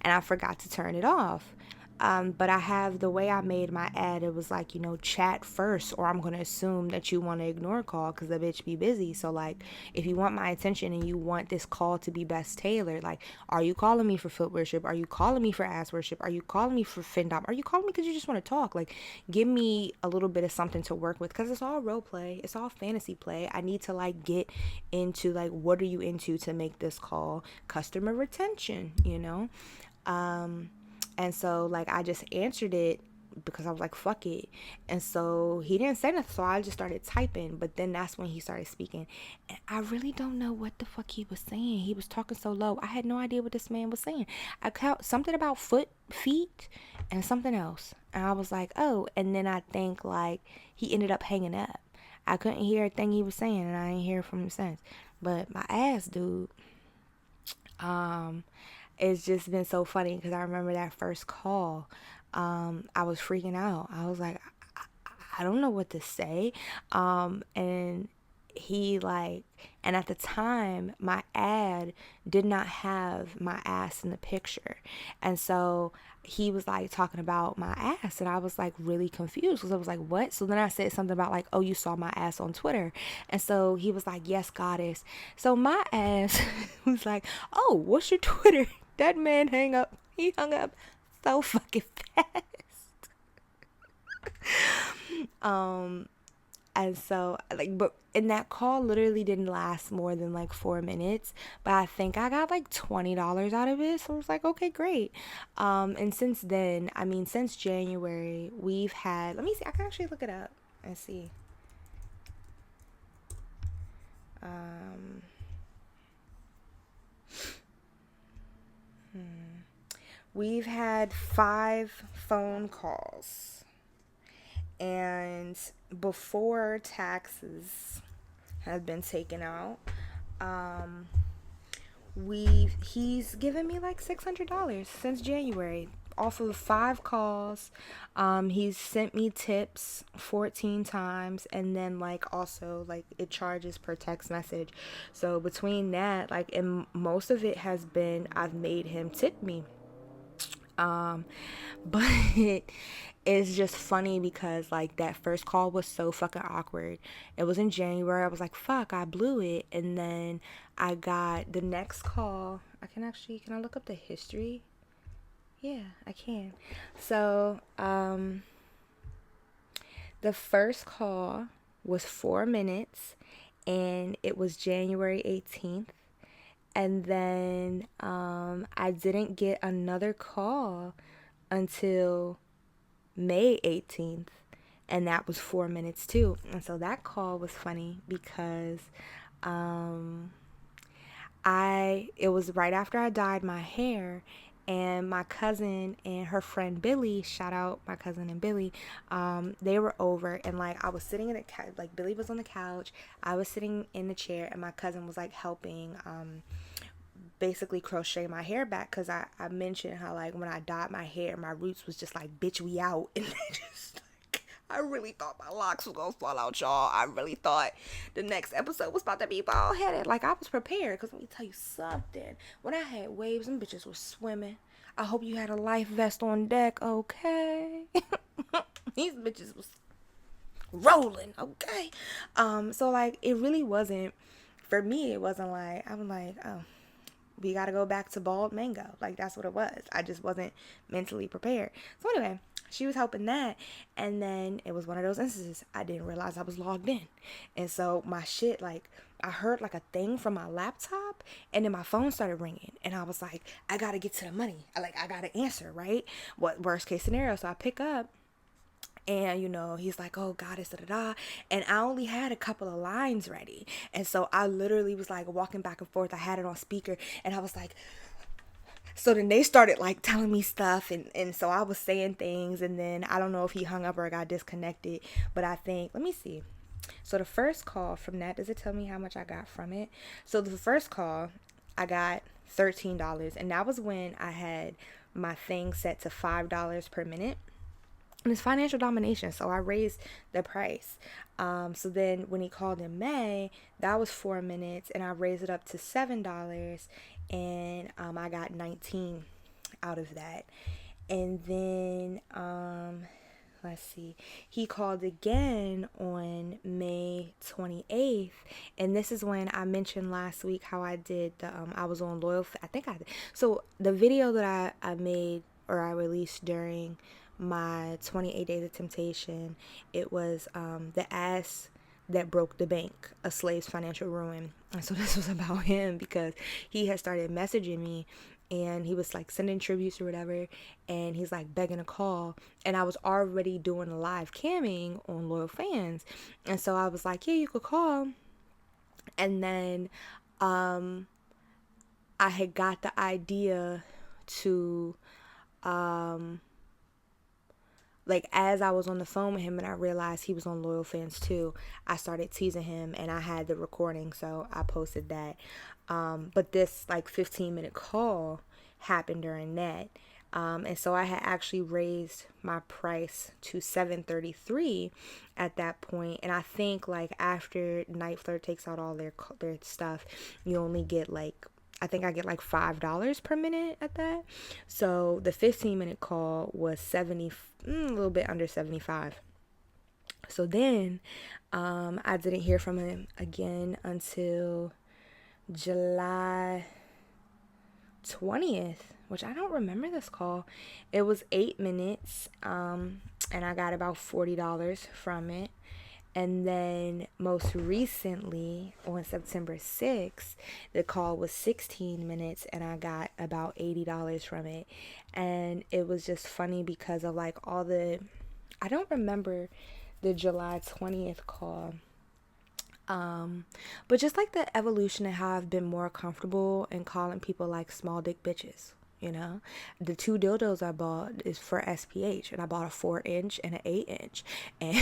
and I forgot to turn it off. But I have the way I made my ad, it was like, chat first, or I'm going to assume that you want to ignore a call because the bitch be busy. So, like, if you want my attention and you want this call to be best tailored, like, are you calling me for foot worship? Are you calling me for ass worship? Are you calling me for findom? Are you calling me because you just want to talk? Like, give me a little bit of something to work with because it's all role play. It's all fantasy play. I need to, like, get into, like, what are you into to make this call customer retention, And so, like, I just answered it because I was like, fuck it. And so he didn't say nothing. So I just started typing. But then that's when he started speaking. And I really don't know what the fuck he was saying. He was talking so low. I had no idea what this man was saying. I caught something about feet, and something else. And I was like, oh. And then I think, like, he ended up hanging up. I couldn't hear a thing he was saying. And I didn't hear from him since. But my ass, dude. It's just been so funny because I remember that first call. I was freaking out. I was like, I don't know what to say. And he like, and at the time, my ad did not have my ass in the picture. And so he was like talking about my ass, and I was like really confused because I was like, what? So then I said something about like, oh, you saw my ass on Twitter. And so he was like, yes, goddess. So my ass was like, oh, what's your Twitter? That man he hung up so fucking fast. And so, like, but in that call literally didn't last more than like 4 minutes, but I think I got like $20 out of it. So I was like, okay, great. And since then, I mean, since January, we've had, let me see, I can actually look it up and see. We've had 5 phone calls, and before taxes have been taken out, he's given me like $600 since January off of 5 calls. He's sent me tips 14 times, and then like also like it charges per text message. So between that, like, and most of it has been I've made him tip me. But it's just funny because like that first call was so fucking awkward. It was in January. I was like, fuck, I blew it. And then I got the next call. Can I look up the history? Yeah, I can. So, the first call was 4 minutes, and it was January 18th. And then I didn't get another call until May 18th, and that was 4 minutes too. And so that call was funny because it was right after I dyed my hair, and my cousin and her friend Billy, shout out my cousin and Billy, they were over, and like I was sitting in the couch, like Billy was on the couch, I was sitting in the chair, and my cousin was like helping basically crochet my hair back, because I mentioned how like when I dyed my hair, my roots was just like, bitch, we out. And just like, I really thought my locks was gonna fall out, y'all. I really thought the next episode was about to be bald headed. Like, I was prepared, because let me tell you something, when I had waves, them bitches was swimming. I hope you had a life vest on deck, okay? These bitches was rolling, okay? So like it really wasn't, for me, it wasn't like I was like, oh, we got to go back to bald mango. Like, that's what it was. I just wasn't mentally prepared. So anyway, she was helping that. And then it was one of those instances. I didn't realize I was logged in. And so my shit, like, I heard like a thing from my laptop, and then my phone started ringing. And I was like, I got to get to the money. I got to answer, right? What worst case scenario? So I pick up. And, he's like, oh, goddess, da da da. And I only had a couple of lines ready. And so I literally was like walking back and forth. I had it on speaker, and I was like, so then they started like telling me stuff. And so I was saying things. And then I don't know if he hung up or got disconnected. But I think, let me see. So the first call from that, does it tell me how much I got from it? So the first call, I got $13. And that was when I had my thing set to $5 per minute. And it's financial domination, so I raised the price. So then when he called in May, that was 4 minutes, and I raised it up to $7, and I got 19 out of that. And then, let's see, he called again on May 28th. And this is when I mentioned last week how I did I was on Loyal. I think I did. So the video that I made or I released during my 28 Days of Temptation, it was the ass that broke the bank, a slave's financial ruin. And so this was about him because he had started messaging me and he was like sending tributes or whatever, and he's like begging to call, and I was already doing a live camming on Loyal Fans, and so I was like, yeah, you could call. And then I had got the idea to like as I was on the phone with him and I realized he was on Loyal Fans too, I started teasing him and I had the recording, so I posted that. But this like 15-minute call happened during that. And so I had actually raised my price to $7.33 at that point. And I think like after Night Flirt takes out all their stuff, you only get like, I think I get like $5 per minute at that. So the 15-minute call was a little bit under 75. So then I didn't hear from him again until July 20th, which I don't remember this call. It was 8 minutes, and I got about $40 from it. And then most recently, on September 6th, the call was 16 minutes and I got about $80 from it. And it was just funny because of like I don't remember the July 20th call. But just like the evolution of how I've been more comfortable in calling people like small dick bitches. You know, the 2 dildos I bought is for SPH, and I bought a 4-inch and an 8-inch. And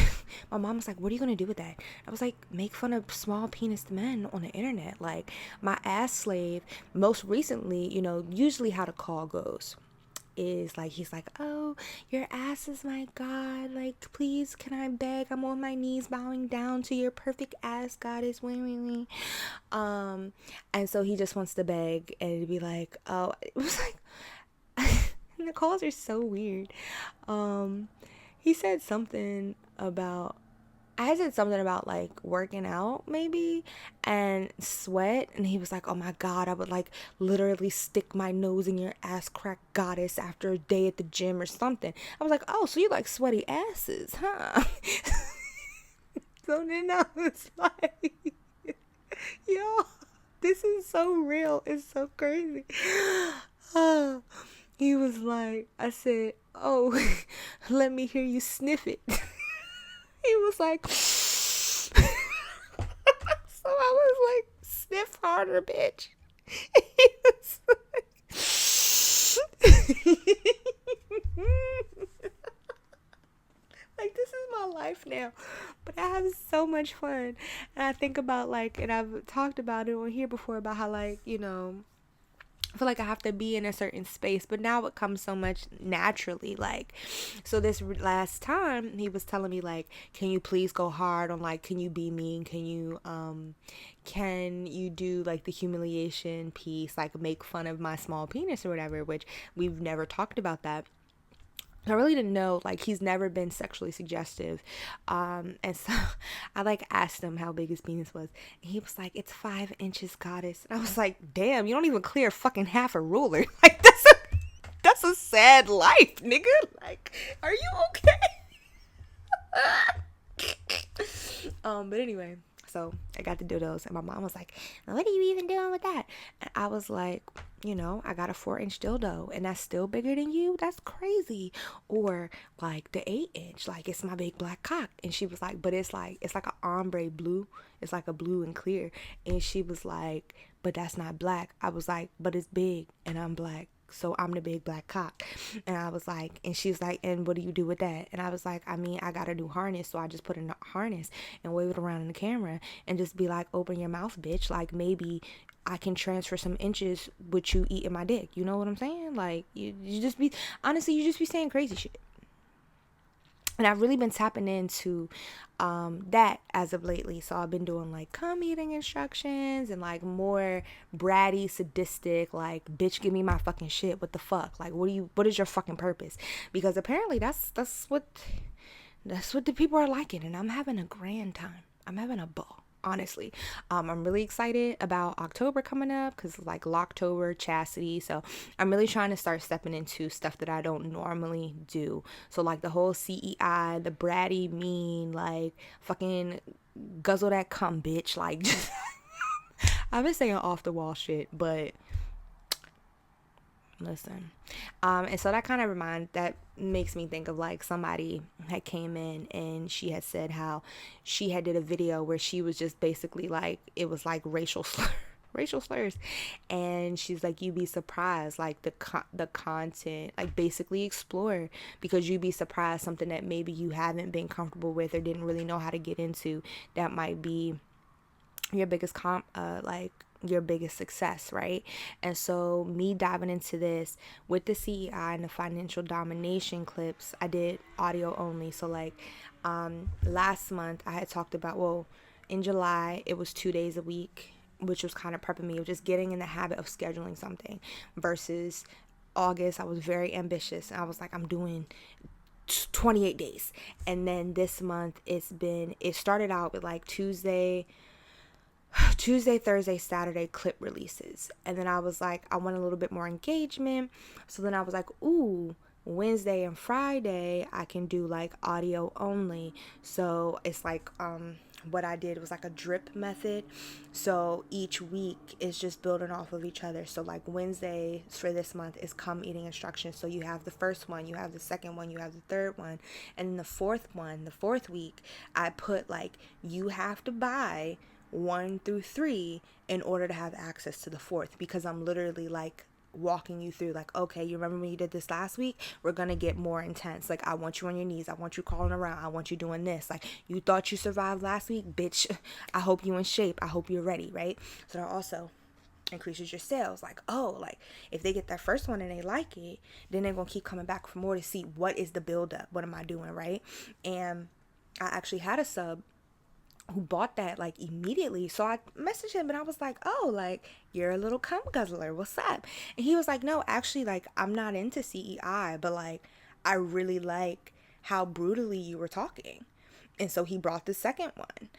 my mom was like, what are you going to do with that? I was like, make fun of small penis men on the internet. Like, my ass slave, most recently, you know, usually how the call goes is like, he's like, oh, your ass is my god, like, please, can I beg? I'm on my knees bowing down to your perfect ass goddess. And so he just wants to beg, and it'd be like, oh, it was like, and the calls are so weird. He said something about, I said something about like working out maybe and sweat, and he was like, oh my god, I would like literally stick my nose in your ass crack goddess after a day at the gym or something. I was like, oh, so you like sweaty asses, huh? So then I was like, yo, this is so real, it's so crazy. He was like, I said, oh, let me hear you sniff it. He was like, so I was like, sniff harder, bitch. He was like, this is my life now. But I have so much fun. And I think about like, and I've talked about it on here before about how like, you know, I feel like I have to be in a certain space, but now it comes so much naturally. Like, so this last time he was telling me like, can you please go hard on like, can you be mean? Can you do like the humiliation piece, like make fun of my small penis or whatever, which we've never talked about that. I really didn't know, like, he's never been sexually suggestive. And so I like asked him how big his penis was. And he was like, it's 5 inches, goddess. And I was like, damn, you don't even clear fucking half a ruler. Like, that's a sad life, nigga. Like, are you okay? But anyway, so I got the dildos, and my mom was like, what are you even doing with that? And I was like, you know, I got a 4-inch dildo, and that's still bigger than you? That's crazy. Or like the 8-inch, like it's my big black cock. And she was like, but it's like an ombre blue. It's like a blue and clear. And she was like, but that's not black. I was like, but it's big and I'm black, so I'm the big black cock. And I was like, and she's like, and what do you do with that? And I was like, I mean, I got a new harness, so I just put in a harness and wave it around in the camera and just be like, open your mouth, bitch. Like, maybe I can transfer some inches with you eating my dick. You know what I'm saying? Like, you just be, honestly, you just be saying crazy shit. And I've really been tapping into that as of lately. So I've been doing like eating instructions and like more bratty, sadistic, like, bitch, give me my fucking shit. What the fuck? Like, what is your fucking purpose? Because apparently that's what the people are liking, and I'm having a grand time. I'm having a ball. Honestly, I'm really excited about October coming up because like Locktober, chastity. So I'm really trying to start stepping into stuff that I don't normally do. So like the whole CEI, the bratty, mean, like fucking guzzle that cum, bitch. Like, just I've been saying off the wall shit, but listen. And so that makes me think of like somebody had came in and she had said how she had did a video where she was just basically like, it was like racial slurs, and she's like, you'd be surprised, like the content, like basically explore, because you'd be surprised something that maybe you haven't been comfortable with or didn't really know how to get into, that might be your biggest your biggest success, right? And so me diving into this with the CEI and the financial domination clips, I did audio only. So like last month I had talked about, well, in July it was 2 days a week, which was kind of prepping me of just getting in the habit of scheduling something, versus August I was very ambitious and I was like, I'm doing 28 days. And then this month it started out with like Tuesday, Thursday, Saturday clip releases. And then I was like, I want a little bit more engagement. So then I was like, ooh, Wednesday and Friday I can do like audio only. So it's like what I did was like a drip method. So each week is just building off of each other. So like Wednesday for this month is come eating instructions. So you have the first one, you have the second one, you have the third one, and then the fourth week I put like, you have to buy 1 through 3 in order to have access to the fourth, because I'm literally like walking you through like, okay, you remember when you did this last week? We're gonna get more intense. Like, I want you on your knees, I want you crawling around, I want you doing this. Like, you thought you survived last week, bitch. I hope you in shape, I hope you're ready, right? So that also increases your sales. Like, oh, like if they get that first one and they like it, then they're gonna keep coming back for more to see what is the build up, what am I doing, right? And I actually had a sub who bought that like immediately. So I messaged him and I was like, oh, like, you're a little cum guzzler, what's up? And he was like, no, actually, like, I'm not into CEI, but like I really like how brutally you were talking. And so he brought the second one.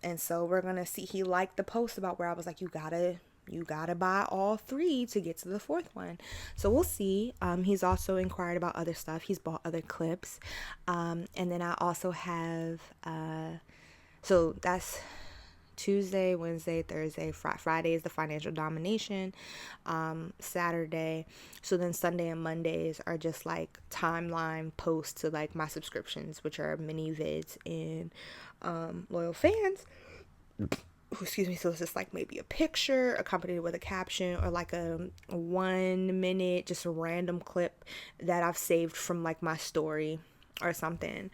And so we're gonna see, he liked the post about where I was like, you gotta buy all 3 to get to the fourth one. So we'll see. He's also inquired about other stuff. He's bought other clips. And then I also have so that's Tuesday, Wednesday, Thursday, Friday is the financial domination, Saturday. So then Sunday and Mondays are just like timeline posts to like my subscriptions, which are mini vids and loyal fans. Excuse me. So it's just like maybe a picture accompanied with a caption, or like a 1 minute, just a random clip that I've saved from like my story or something.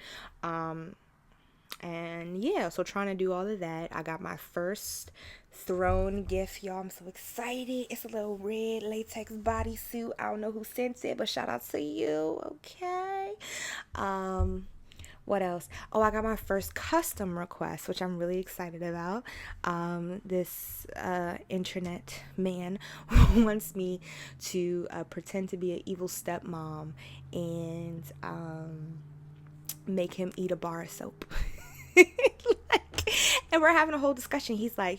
And yeah, so trying to do all of that. I got my first throne gift, y'all. I'm so excited. It's a little red latex bodysuit. I don't know who sent it, but shout out to you. Okay. What else? Oh, I got my first custom request, which I'm really excited about. This internet man wants me to pretend to be an evil stepmom and make him eat a bar of soap. And we're having a whole discussion. She's like,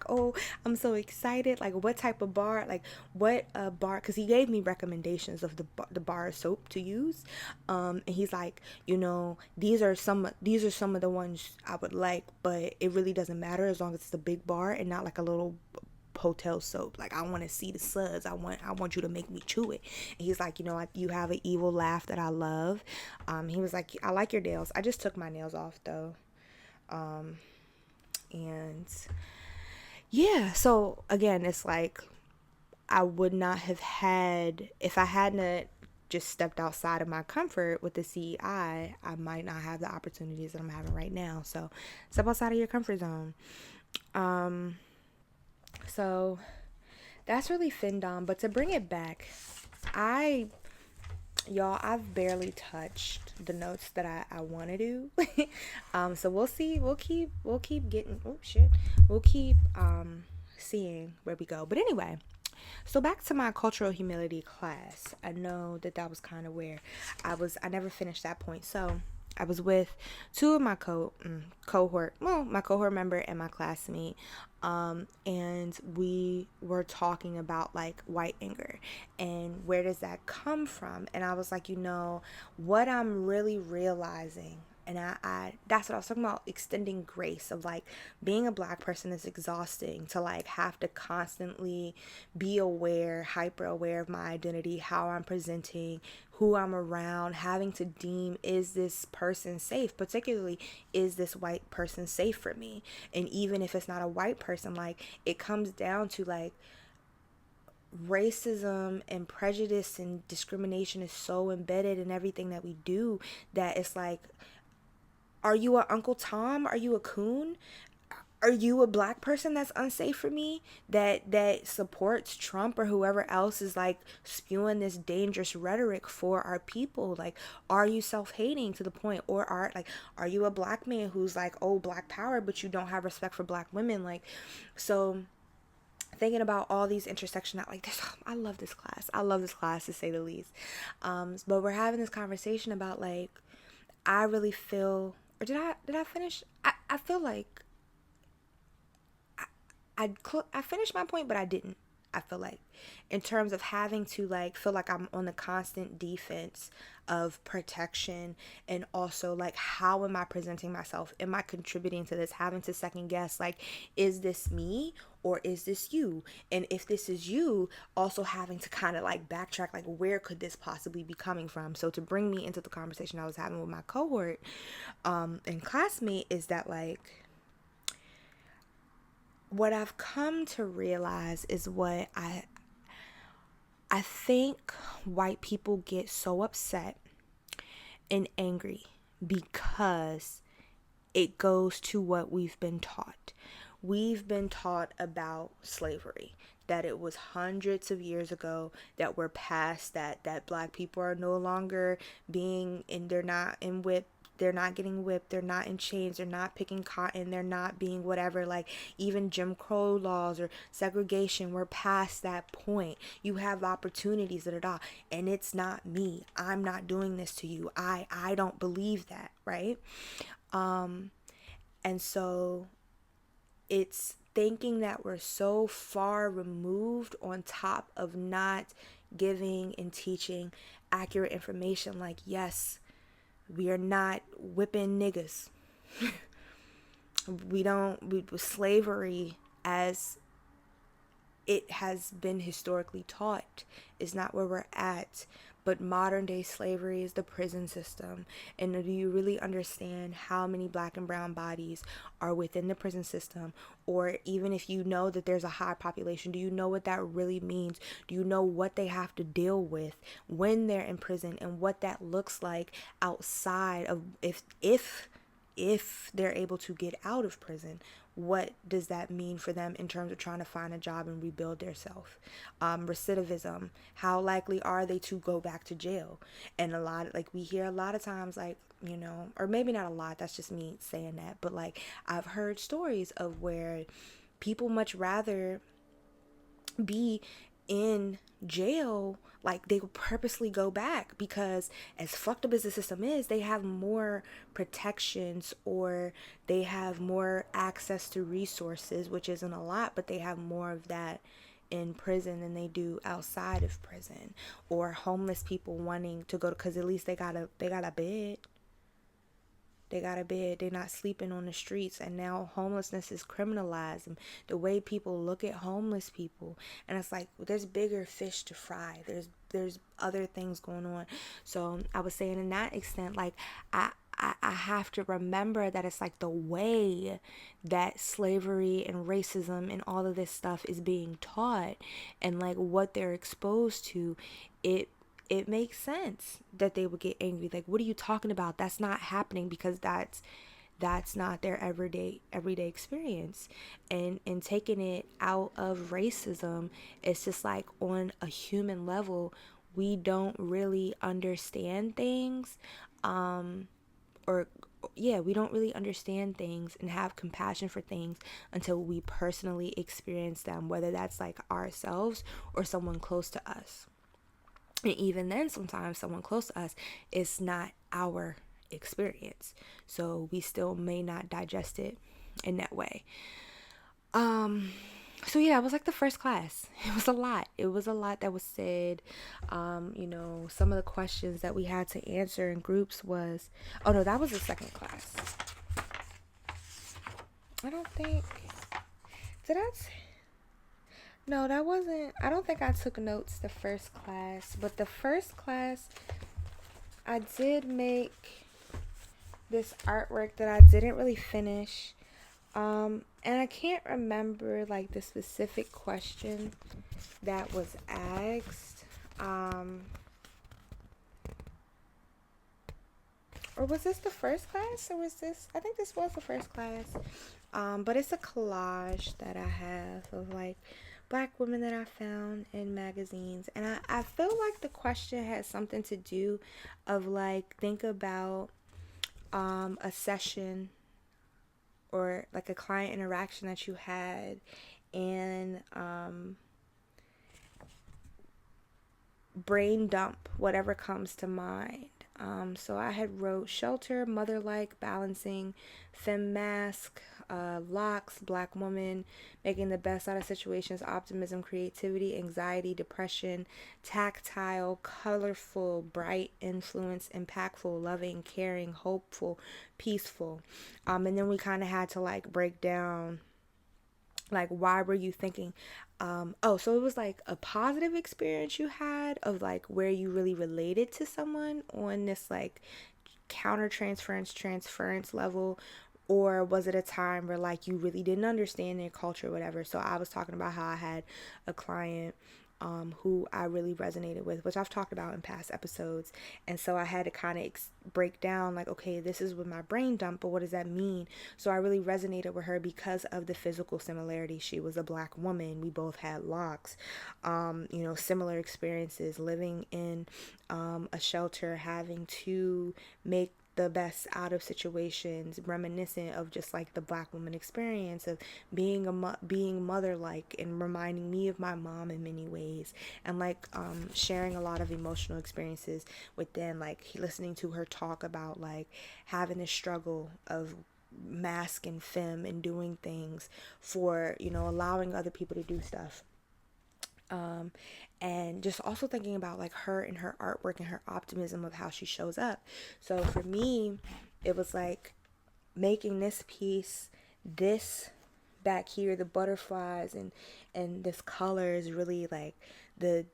oh, I'm so excited. Like, what type of bar? Like, what bar? Because he gave me recommendations of the bar of soap to use. And he's like, these are some of the ones I would like, but it really doesn't matter as long as it's a big bar and not like a little hotel soap. Like, I want to see the suds. I want you to make me chew it. And he's like, you have an evil laugh that I love. He was like, I like your nails. I just took my nails off though. And yeah, so again, it's like, I would not have had, if I hadn't just stepped outside of my comfort with the CEI, I might not have the opportunities that I'm having right now. So step outside of your comfort zone. So that's really findom. But to bring it back, I y'all, I've barely touched the notes that I want to do. So we'll see. We'll keep getting. Oh shit. We'll keep seeing where we go. But anyway, so back to my cultural humility class. I know that was kind of where I never finished that point. So I was with two of my my cohort member and my classmate, and we were talking about like white anger and where does that come from. And I was like, what I'm really realizing, and I that's what I was talking about, extending grace of like being a black person is exhausting to like have to constantly be aware, hyper aware of my identity, how I'm presenting, who I'm around, having to deem, is this person safe, particularly is this white person safe for me. And even if it's not a white person, like it comes down to like racism and prejudice and discrimination is so embedded in everything that we do that it's like, are you a Uncle Tom? Are you a coon? Are you a black person that's unsafe for me, that supports Trump or whoever else is like spewing this dangerous rhetoric for our people? Like, are you self-hating to the point, or are you a black man who's like, oh, black power, but you don't have respect for black women? Like, so thinking about all these intersectional, like this, I love this class. I love this class to say the least. But we're having this conversation about like, I really feel, or did I finish? I feel like I finished my point, but I didn't. I feel like, in terms of having to like feel like I'm on the constant defense of protection, and also like, how am I presenting myself? Am I contributing to this? Having to second guess, like, is this me or is this you? And if this is you, also having to kind of like backtrack, like, where could this possibly be coming from? So to bring me into the conversation I was having with my cohort and classmate is that like, what I've come to realize is what I think white people get so upset and angry because it goes to what we've been taught. We've been taught about slavery, that it was hundreds of years ago, that we're past that black people are no longer being, and they're not in whip, they're not getting whipped, they're not in chains, they're not picking cotton, they're not being whatever, like even Jim Crow laws or segregation, we're past that point. You have opportunities, and it's not me. I'm not doing this to you. I don't believe that, right? And so it's thinking that we're so far removed, on top of not giving and teaching accurate information, like, yes, we are not whipping niggas. Slavery, as it has been historically taught, is not where we're at. But modern day slavery is the prison system. And do you really understand how many black and brown bodies are within the prison system? Or even if you know that there's a high population, do you know what that really means? Do you know what they have to deal with when they're in prison, and what that looks like outside of, if they're able to get out of prison? What does that mean for them in terms of trying to find a job and rebuild their self? Recidivism, how likely are they to go back to jail? And we hear a lot of times, like, or maybe not a lot, that's just me saying that, but like, I've heard stories of where people much rather be in jail, like they will purposely go back, because as fucked up as the system is, they have more protections, or they have more access to resources, which isn't a lot, but they have more of that in prison than they do outside of prison. Or homeless people wanting to go to, because at least they got a bed. They got a bed. They're not sleeping on the streets. And now homelessness is criminalized. And the way people look at homeless people, and it's like, there's bigger fish to fry. There's other things going on. So I was saying, in that extent, like, I have to remember that it's like the way that slavery and racism and all of this stuff is being taught, and like what they're exposed to, it makes sense that they would get angry. Like, what are you talking about? That's not happening, because that's not their everyday experience. And taking it out of racism, it's just like, on a human level, we don't really understand things, or yeah, we don't really understand things and have compassion for things until we personally experience them, whether that's like ourselves or someone close to us. And even then, sometimes someone close to us is not our experience, so we still may not digest it in that way. um so yeah, it was like the first class. It was a lot. It was a lot that was said. Some of the questions that we had to answer in groups was, oh no, that was the second class. I don't think, did I no, that wasn't, I don't think I took notes the first class, but the first class I did make this artwork that I didn't really finish. And I can't remember like the specific question that was asked. Or was this the first class? Or was this, I think this was the first class. But it's a collage that I have of like black women that I found in magazines. And I feel like the question had something to do of like, think about a session or like a client interaction that you had, and brain dump whatever comes to mind. So I had wrote shelter, mother-like, balancing, femme mask, locks, black woman, making the best out of situations, optimism, creativity, anxiety, depression, tactile, colorful, bright, influence, impactful, loving, caring, hopeful, peaceful. And then we kind of had to like break down like, why were you thinking, so it was like a positive experience you had of like where you really related to someone on this like transference level, or was it a time where like you really didn't understand their culture or whatever. So I was talking about how I had a client who I really resonated with, which I've talked about in past episodes. And so I had to kind of break down like, okay, this is with my brain dump, but what does that mean? So I really resonated with her because of the physical similarity. She was a black woman. We both had locks, similar experiences, living in a shelter, having to make the best out of situations, reminiscent of just like the black woman experience of being being mother-like, and reminding me of my mom in many ways, and like sharing a lot of emotional experiences within, like listening to her talk about like having a struggle of mask and femme and doing things for, allowing other people to do stuff. And just also thinking about like her and her artwork and her optimism of how she shows up. So for me, it was like making this piece, this back here, the butterflies and this color is really like the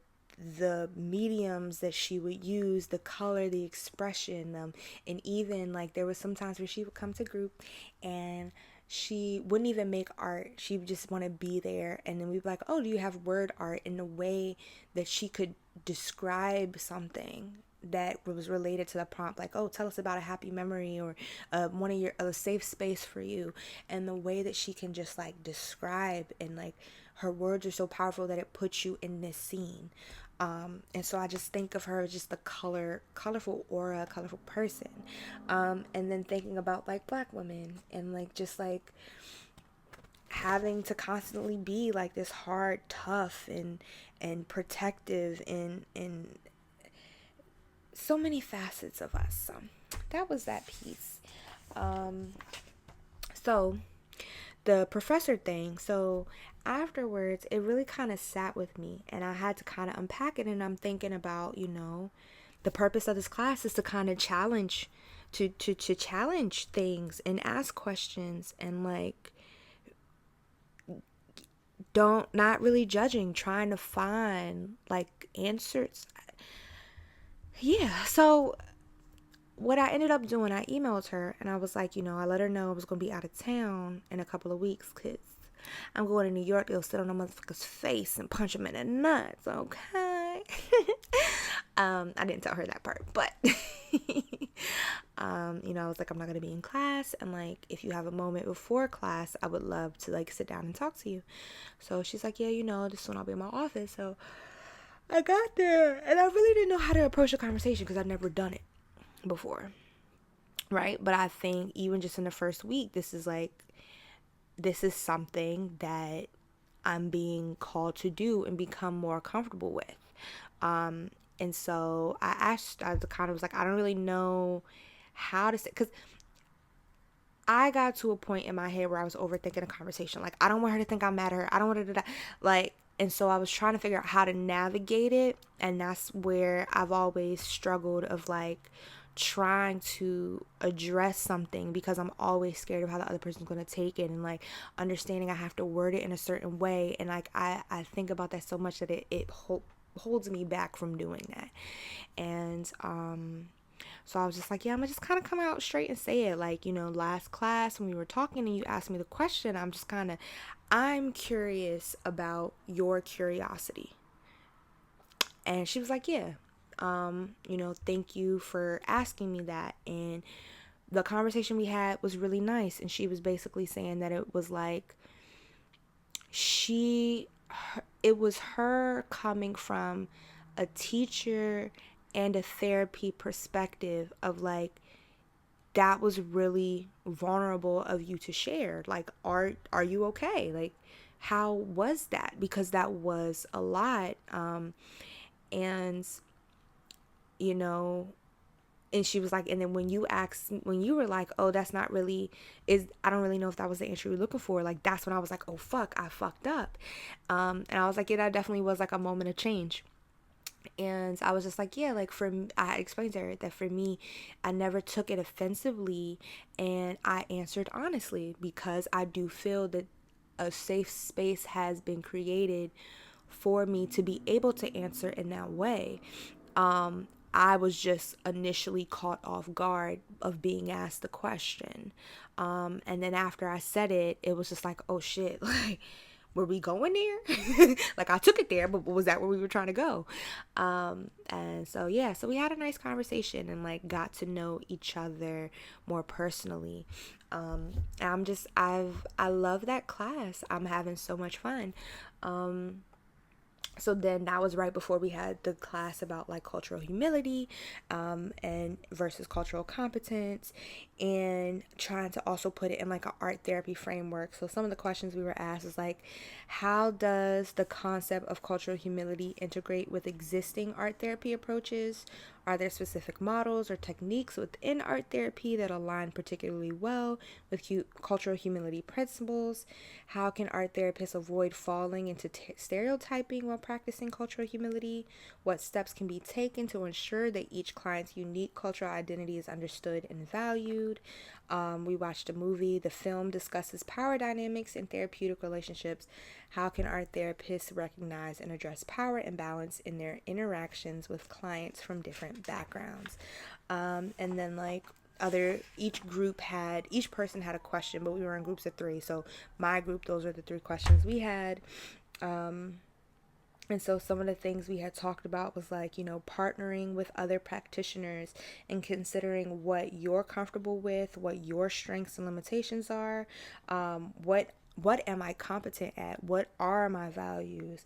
mediums that she would use, the color, the expression, and even like there was sometimes where she would come to group and she wouldn't even make art. She would just want to be there. And then we'd be like, oh, do you have word art? In a way that she could describe something that was related to the prompt, like, oh, tell us about a happy memory, or one of your a safe space for you. And the way that she can just like describe, and like her words are so powerful that it puts you in this scene. And so I just think of her as just the colorful aura, colorful person. And then thinking about like black women, and like just like having to constantly be like this hard, tough, and protective, and so many facets of us. So that was that piece. So the professor thing. So afterwards, it really kind of sat with me, and I had to kind of unpack it. And I'm thinking about, the purpose of this class is to kind of challenge, to challenge things and ask questions, and like not really judging, trying to find like answers. Yeah. So what I ended up doing, I emailed her and I was like, I let her know I was going to be out of town in a couple of weeks because I'm going to New York to go sit on a motherfucker's face and punch him in the nuts, okay? I didn't tell her that part, but, I was like, I'm not going to be in class, and, like, if you have a moment before class, I would love to, like, sit down and talk to you. So she's like, yeah, this one I'll be in my office, so I got there and I really didn't know how to approach the conversation because I've never done it before. Right. But I think even just in the first week, this is something that I'm being called to do and become more comfortable with. And so I kind of was like, I don't really know how to say, because I got to a point in my head where I was overthinking a conversation. Like, I don't want her to think I'm mad at her. I don't want her to, like, and so I was trying to figure out how to navigate it. And that's where I've always struggled of like trying to address something because I'm always scared of how the other person's going to take it, and like understanding I have to word it in a certain way. And like, I think about that so much that it holds me back from doing that. And, so I was just like, yeah, I'm gonna just kind of come out straight and say it. Like, last class when we were talking and you asked me the question, I'm curious about your curiosity. And she was like, yeah, thank you for asking me that. And the conversation we had was really nice. And she was basically saying that it was like, it was her coming from a teacher and a therapy perspective of like, that was really vulnerable of you to share. Like, are you okay? Like, how was that? Because that was a lot. And you know, and she was like, and then when you were like, oh, that's not really, I don't really know if that was the answer you were looking for. Like, that's when I was like, oh fuck, I fucked up. And I was like, yeah, that definitely was like a moment of change. And I was just like, yeah, like I explained to her that for me, I never took it offensively, and I answered honestly because I do feel that a safe space has been created for me to be able to answer in that way. I was just initially caught off guard of being asked the question. And then after I said it, it was just like, oh shit, like, were we going there? Like, I took it there, but was that where we were trying to go? And so, yeah, so we had a nice conversation and like got to know each other more personally. And I love that class. I'm having so much fun. So then that was right before we had the class about like cultural humility, and versus cultural competence, and trying to also put it in like an art therapy framework. So some of the questions we were asked is like, how does the concept of cultural humility integrate with existing art therapy approaches? Are there specific models or techniques within art therapy that align particularly well with cultural humility principles? How can art therapists avoid falling into stereotyping while practicing cultural humility? What steps can be taken to ensure that each client's unique cultural identity is understood and valued? We watched a movie. The film discusses power dynamics in therapeutic relationships. How can art therapists recognize and address power imbalance in their interactions with clients from different backgrounds? And then like each person had a question, but we were in groups of 3. So my group, those are the 3 questions we had. And so some of the things we had talked about was like, partnering with other practitioners and considering what you're comfortable with, what your strengths and limitations are, what am I competent at, what are my values,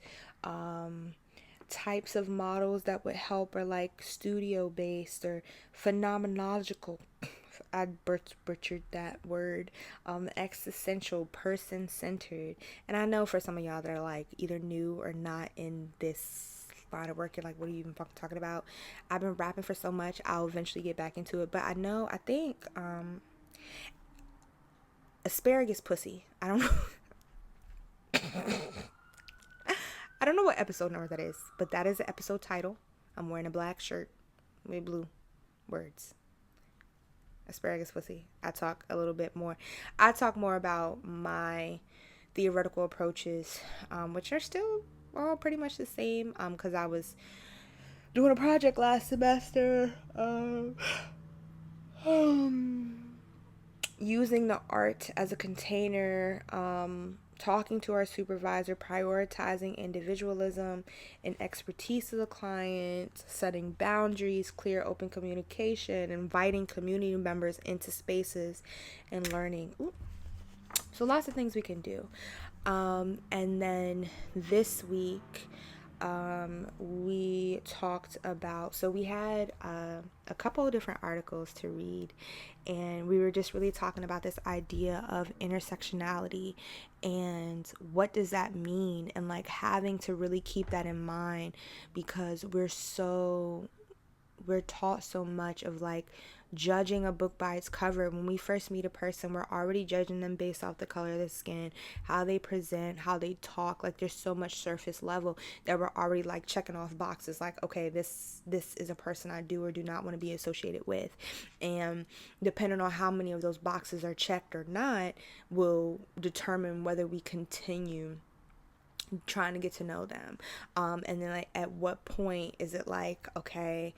types of models that would help are like studio based or phenomenological. I butchered that word. Existential, person centered. And I know for some of y'all that are like either new or not in this line of work, you're like, what are you even fucking talking about? I've been rapping for so much, I'll eventually get back into it. But I think asparagus pussy. I don't know. I don't know what episode number that is, but that is the episode title. I'm wearing a black shirt with blue words. Asparagus pussy. I talk a little bit more. I talk more about my theoretical approaches, which are still all pretty much the same, because I was doing a project last semester, using the art as a container, talking to our supervisor, prioritizing individualism and expertise of the client, setting boundaries, clear open communication, inviting community members into spaces, and learning. So lots of things we can do. And then this week, we talked about, so we had a couple of different articles to read, and we were just really talking about this idea of intersectionality and what does that mean, and like having to really keep that in mind because we're taught so much of like judging a book by its cover. When we first meet a person, we're already judging them based off the color of their skin, how they present, how they talk. Like there's so much surface level that we're already like checking off boxes like, okay, this is a person I do or do not want to be associated with. And depending on how many of those boxes are checked or not will determine whether we continue trying to get to know them. And then like at what point is it like, okay,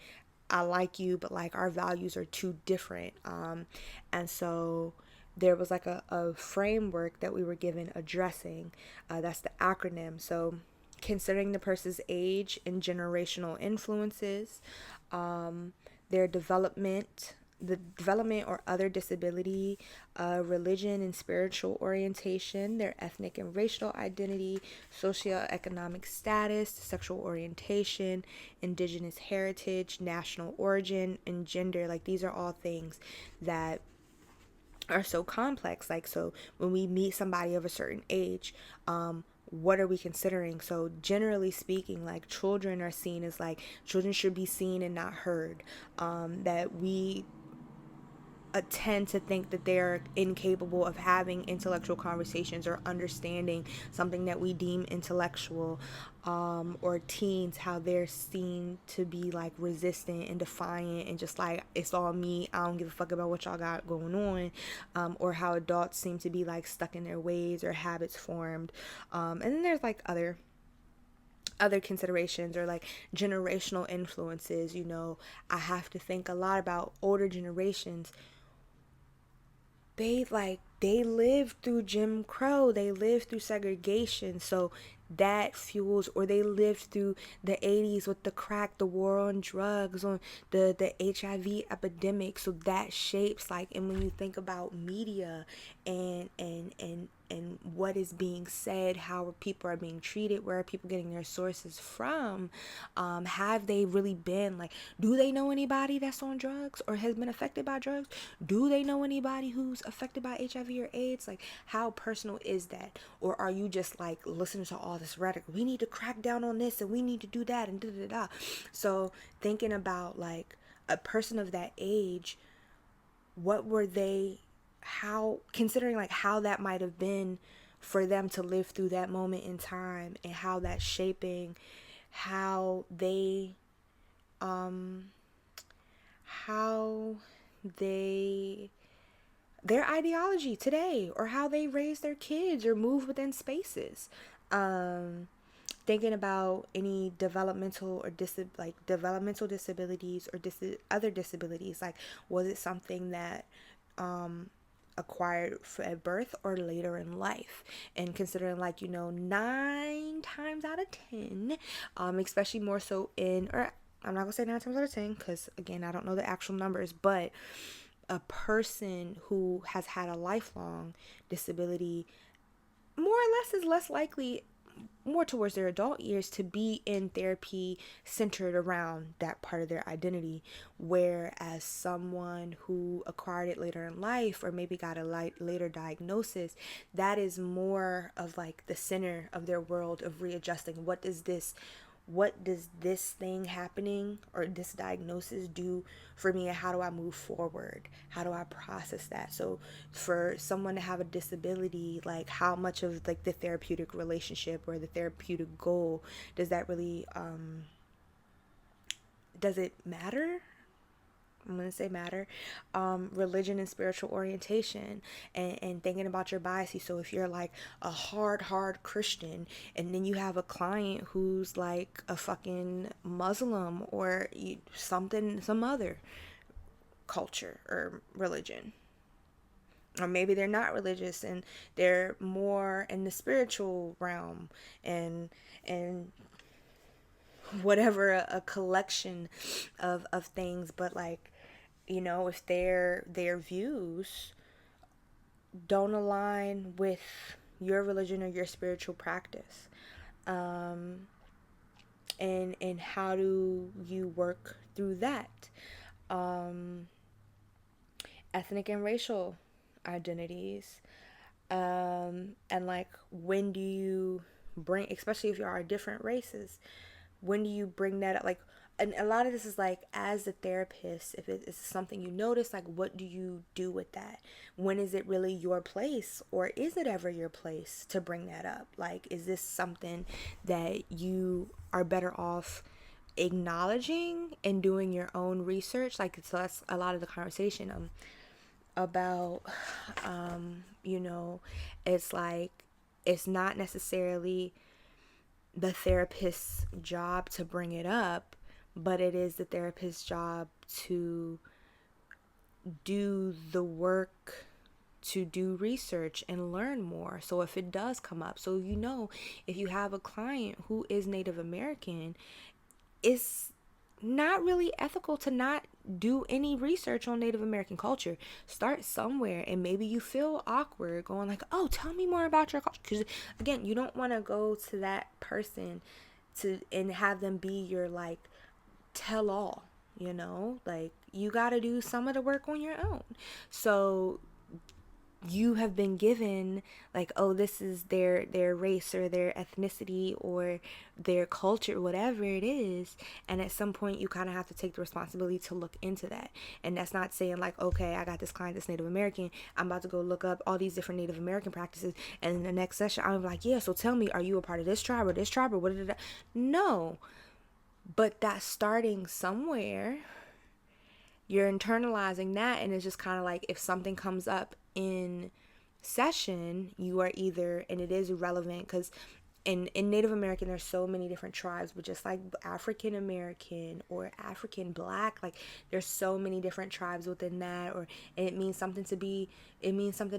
I like you, but like our values are too different. And so there was like a framework that we were given addressing. That's the acronym. So considering the person's age and generational influences, their development, the development or other disability, religion and spiritual orientation, their ethnic and racial identity, socioeconomic status, sexual orientation, indigenous heritage, national origin, and gender. Like these are all things that are so complex. Like, so when we meet somebody of a certain age, what are we considering? So generally speaking, like children are seen as like children should be seen and not heard. That we tend to think that they're incapable of having intellectual conversations or understanding something that we deem intellectual, or teens, how they're seen to be like resistant and defiant and just like it's all me, I don't give a fuck about what y'all got going on, or how adults seem to be like stuck in their ways or habits formed, and then there's like other considerations or like generational influences. I have to think a lot about older generations. They lived through Jim Crow, they lived through segregation, so that fuels, or they lived through the 80s with the crack, the war on drugs, on the HIV epidemic, so that shapes like. And when you think about media and what is being said, how people are being treated, where are people getting their sources from, have they really been like, do they know anybody that's on drugs or has been affected by drugs? Do they know anybody who's affected by HIV or AIDS? Like, how personal is that? Or are you just like listening to all this rhetoric, we need to crack down on this and we need to do that and da da da. So thinking about like a person of that age, what were they, how, considering like how that might have been for them to live through that moment in time, and how that's shaping how they how they their ideology today, or how they raise their kids or move within spaces. Thinking about any developmental or developmental disabilities or other disabilities, like was it something that acquired at birth or later in life? And considering like 9 times out of 10, especially more so in, or I'm not gonna say 9 times out of 10 because again I don't know the actual numbers, but a person who has had a lifelong disability more or less is less likely, more towards their adult years, to be in therapy centered around that part of their identity, whereas someone who acquired it later in life or maybe got a later diagnosis, that is more of like the center of their world of readjusting. What does this thing happening or this diagnosis do for me, and how do I move forward? How do I process that? So for someone to have a disability, like how much of like the therapeutic relationship or the therapeutic goal does that really does it matter? I'm going to say matter. Religion and spiritual orientation, and thinking about your biases. So if you're like a hard Christian, and then you have a client who's like a fucking Muslim or some other culture or religion, or maybe they're not religious and they're more in the spiritual realm, and whatever, a collection of things, but like, if their views don't align with your religion or your spiritual practice, and how do you work through that? Ethnic and racial identities, and like when do you bring, especially if you are different races, when do you bring that up? Like, and a lot of this is like, as a therapist, if it's something you notice, like what do you do with that? When is it really your place, or is it ever your place to bring that up? Like, is this something that you are better off acknowledging and doing your own research? Like, so that's a lot of the conversation about you know, it's like, it's not necessarily the therapist's job to bring it up, but it is the therapist's job to do the work, to do research and learn more. So if it does come up, so you know, if you have a client who is Native American, it's not really ethical to not do any research on Native American culture. Start somewhere, and maybe you feel awkward going like, "Oh, tell me more about your culture." Because again, you don't want to go to that person to and have them be your like tell all. You know, like you got to do some of the work on your own. So you have been given like, oh, this is their race or their ethnicity or their culture, whatever it is, and at some point you kind of have to take the responsibility to look into that. And that's not saying like, okay, I got this client that's Native American, I'm about to go look up all these different Native American practices, and in the next session I'm like, yeah, so tell me, are you a part of this tribe or what did it? No, but that's starting somewhere. You're internalizing that, and it's just kind of like, if something comes up in session, you are either, and it is relevant because in Native American there's so many different tribes, but just like African American or African Black, like there's so many different tribes within that, or and it means something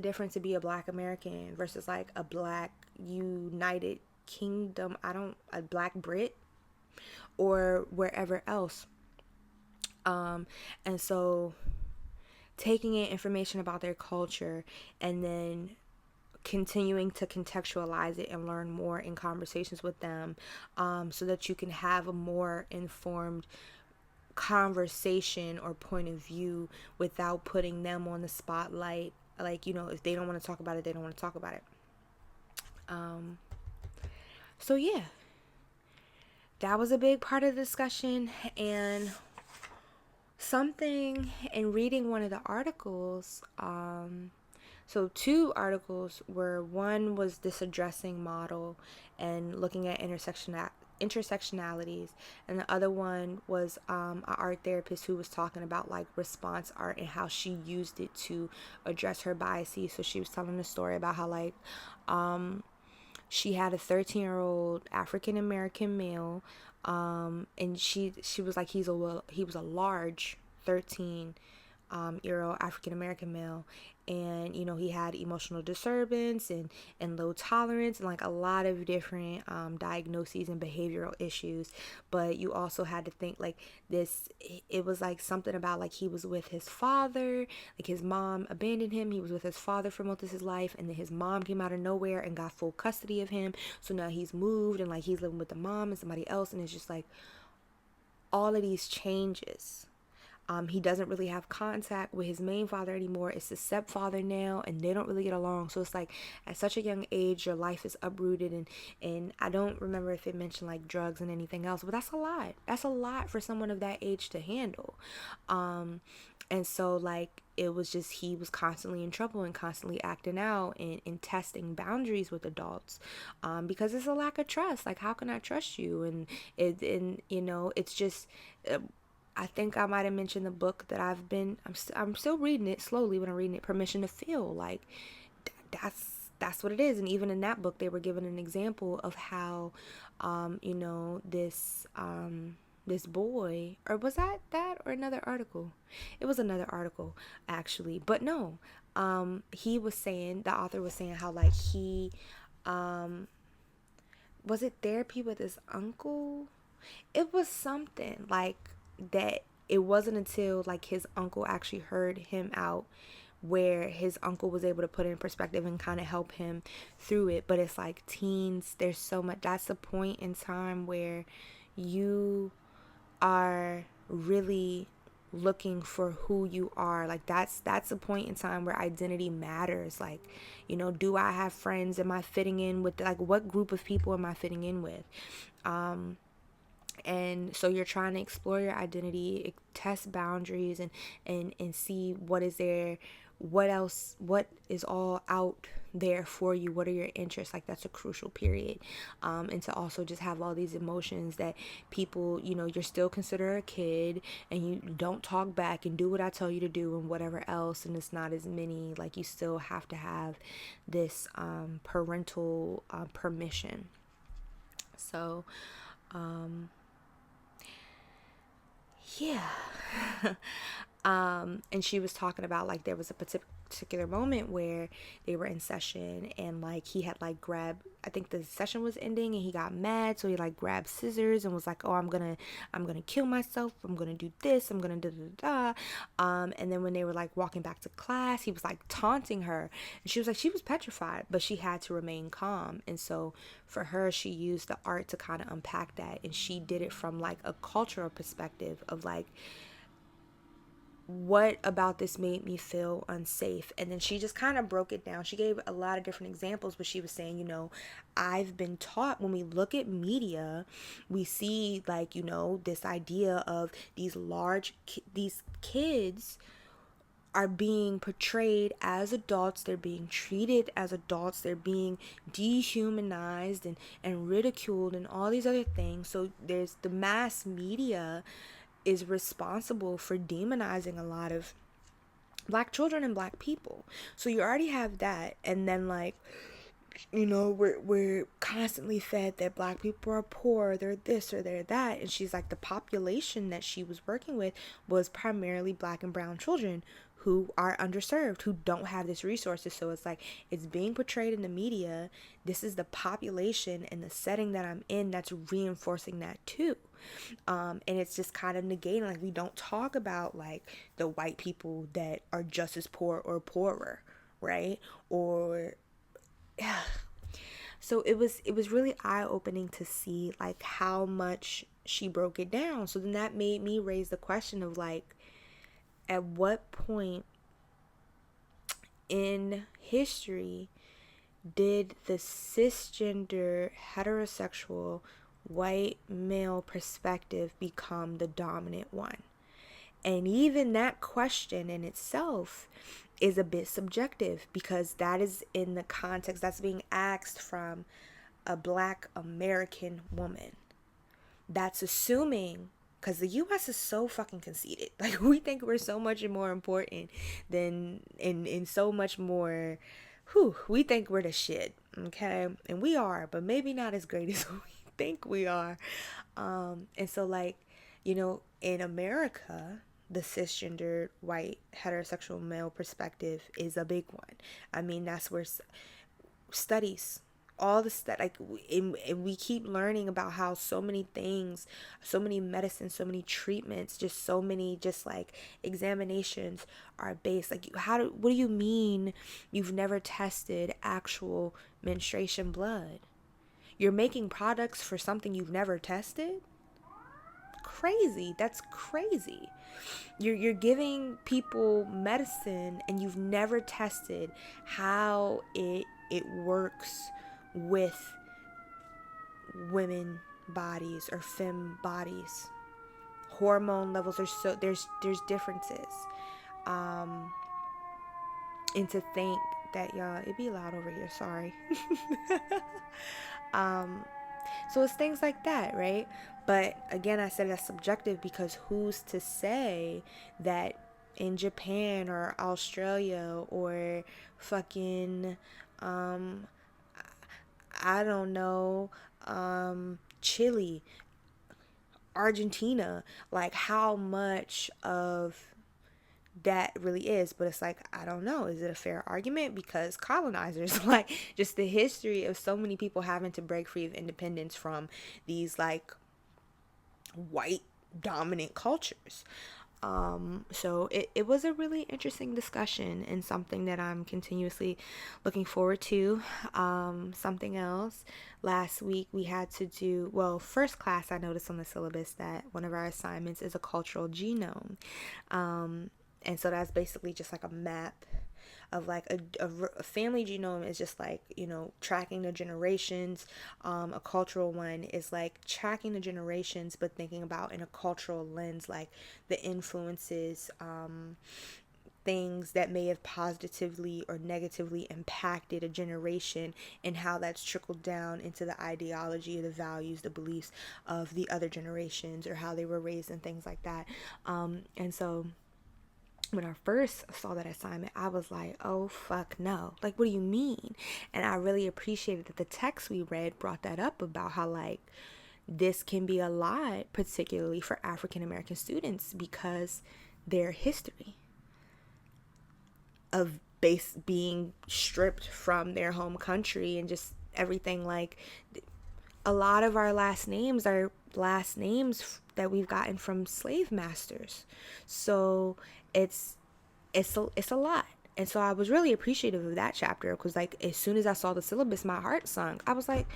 different to be a Black American versus like a Black United Kingdom, a Black Brit, or wherever else. And so taking in information about their culture and then continuing to contextualize it and learn more in conversations with them, so that you can have a more informed conversation or point of view without putting them on the spotlight. Like, you know, if they don't want to talk about it, they don't want to talk about it. So yeah, that was a big part of the discussion. And something in reading one of the articles, so two articles were, one was this addressing model and looking at intersectionalities, and the other one was an art therapist who was talking about like response art and how she used it to address her biases. So she was telling a story about how like she had a 13-year-old African American male, and she was like, he was a large 13 year old African American male, and you know, he had emotional disturbance and low tolerance and like a lot of different diagnoses and behavioral issues. But you also had to think like this, it was like something about like he was with his father, like his mom abandoned him, he was with his father for most of his life, and then his mom came out of nowhere and got full custody of him, so now he's moved and like he's living with the mom and somebody else, and it's just like all of these changes. He doesn't really have contact with his main father anymore. It's his stepfather now, and they don't really get along. So it's like at such a young age, your life is uprooted. And I don't remember if it mentioned like drugs and anything else, but that's a lot. That's a lot for someone of that age to handle. And so like it was just, he was constantly in trouble and constantly acting out and testing boundaries with adults, because it's a lack of trust. Like, how can I trust you? And you know, it's just. I think I might have mentioned the book that I'm still reading it slowly, but I'm reading it, Permission to Feel. Like, that's what it is. And even in that book, they were given an example of how, you know, this boy, or was that or another article? It was another article actually, but no, he was saying, the author was saying how like he, was it therapy with his uncle? It was something like that. It wasn't until like his uncle actually heard him out, where his uncle was able to put it in perspective and kind of help him through it. But it's like teens, there's so much, that's the point in time where you are really looking for who you are. Like that's a point in time where identity matters. Like, do I have friends? Am I fitting in with, like, what group of people am I fitting in with? And so you're trying to explore your identity, test boundaries, and see what is there, what is all out there for you, what are your interests. Like, that's a crucial period. And to also just have all these emotions that people, you're still considered a kid, and you don't talk back and do what I tell you to do and whatever else, and it's not as many, like, you still have to have this parental permission. So yeah. And she was talking about, like, there was a particular moment where they were in session, and, like, he had, like, grabbed, I think the session was ending, and he got mad, so he, like, grabbed scissors and was like, oh, I'm gonna kill myself, I'm gonna do this, I'm gonna da da da. And then when they were, like, walking back to class, he was, like, taunting her, and she was like, she was petrified, but she had to remain calm. And so for her, she used the art to kind of unpack that, and she did it from, like, a cultural perspective of, like, what about this made me feel unsafe. And then she just kind of broke it down. She gave a lot of different examples, but she was saying, I've been taught, when we look at media, we see, like, this idea of these kids are being portrayed as adults, they're being treated as adults, they're being dehumanized and ridiculed and all these other things. So there's the mass media is responsible for demonizing a lot of black children and black people. So you already have that, and then, like, we're constantly fed that black people are poor, they're this or they're that. And she's like, the population that she was working with was primarily black and brown children who are underserved, who don't have this resources. So it's like, it's being portrayed in the media. This is the population and the setting that I'm in that's reinforcing that too. And it's just kind of negating, like, we don't talk about, like, the white people that are just as poor or poorer, right? Or yeah. So it was really eye-opening to see, like, how much she broke it down. So then that made me raise the question of, like, at what point in history did the cisgender heterosexual white male perspective become the dominant one? And even that question in itself is a bit subjective, because that is in the context that's being asked from a black American woman. That's assuming, because the US is so fucking conceited. Like, we think we're so much more important than in so much more. We think we're the shit, okay? And we are, but maybe not as great as we think we are. And so, like, in America, the cisgender white heterosexual male perspective is a big one. I mean, that's where studies, all the stuff, like, and we keep learning about how so many things, so many medicines, so many treatments, just so many, just like, examinations are based, like, what do you mean you've never tested actual menstruation blood? You're making products for something you've never tested? Crazy. That's crazy. You're giving people medicine and you've never tested how it works with women bodies or femme bodies. Hormone levels are so there's differences. And to think that, y'all, it'd be loud over here, sorry. So it's things like that, right? But again, I said that's subjective, because who's to say that in Japan or Australia or fucking I don't know, Chile, Argentina, like, how much of that really is. But it's like, I don't know, is it a fair argument? Because colonizers, like, just the history of so many people having to break free of independence from these, like, white dominant cultures. So it was a really interesting discussion and something that I'm continuously looking forward to. Something else, last week we had to do, well, first class I noticed on the syllabus that one of our assignments is a cultural genome. And so that's basically just like a map of like a family genome is just like, tracking the generations. A cultural one is like tracking the generations but thinking about in a cultural lens, like the influences, things that may have positively or negatively impacted a generation and how that's trickled down into the ideology, the values, the beliefs of the other generations, or how they were raised and things like that. And so when I first saw that assignment, I was like, oh, fuck no. Like, what do you mean? And I really appreciated that the text we read brought that up about how, like, this can be a lot, particularly for African American students, because their history of base being stripped from their home country and just everything, like, a lot of our last names are last names that we've gotten from slave masters. So it's a lot. And so I was really appreciative of that chapter, because like as soon as I saw the syllabus, my heart sunk. I was like,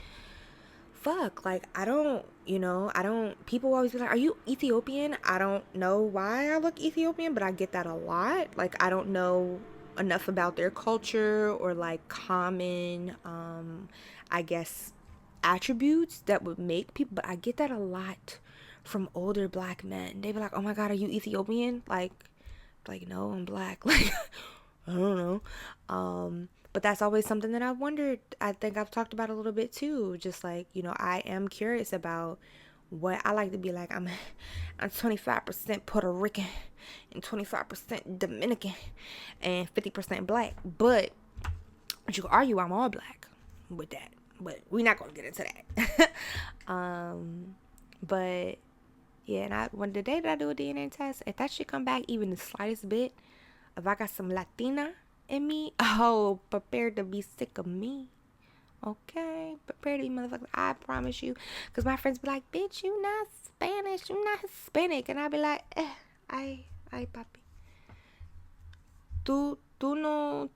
fuck, like I don't, people always be like, are you Ethiopian? I don't know why I look Ethiopian, but I get that a lot. Like, I don't know enough about their culture or like common, I guess, attributes that would make people, but I get that a lot from older black men. They be like, oh my God, are you Ethiopian? Like, no, I'm black. Like, I don't know. But that's always something that I've wondered. I think I've talked about a little bit too. Just like, I am curious about what I like to be like. I'm 25% Puerto Rican and 25% Dominican and 50% black. But you could argue I'm all black with that. But we're not going to get into that. But yeah, and when the day that I do a DNA test, if that shit come back even the slightest bit, if I got some Latina in me, oh, prepare to be sick of me. Okay, prepare to be motherfucker. I promise you. Because my friends be like, bitch, you not Spanish, you not Hispanic. And I be like, ay, papi. Tú no,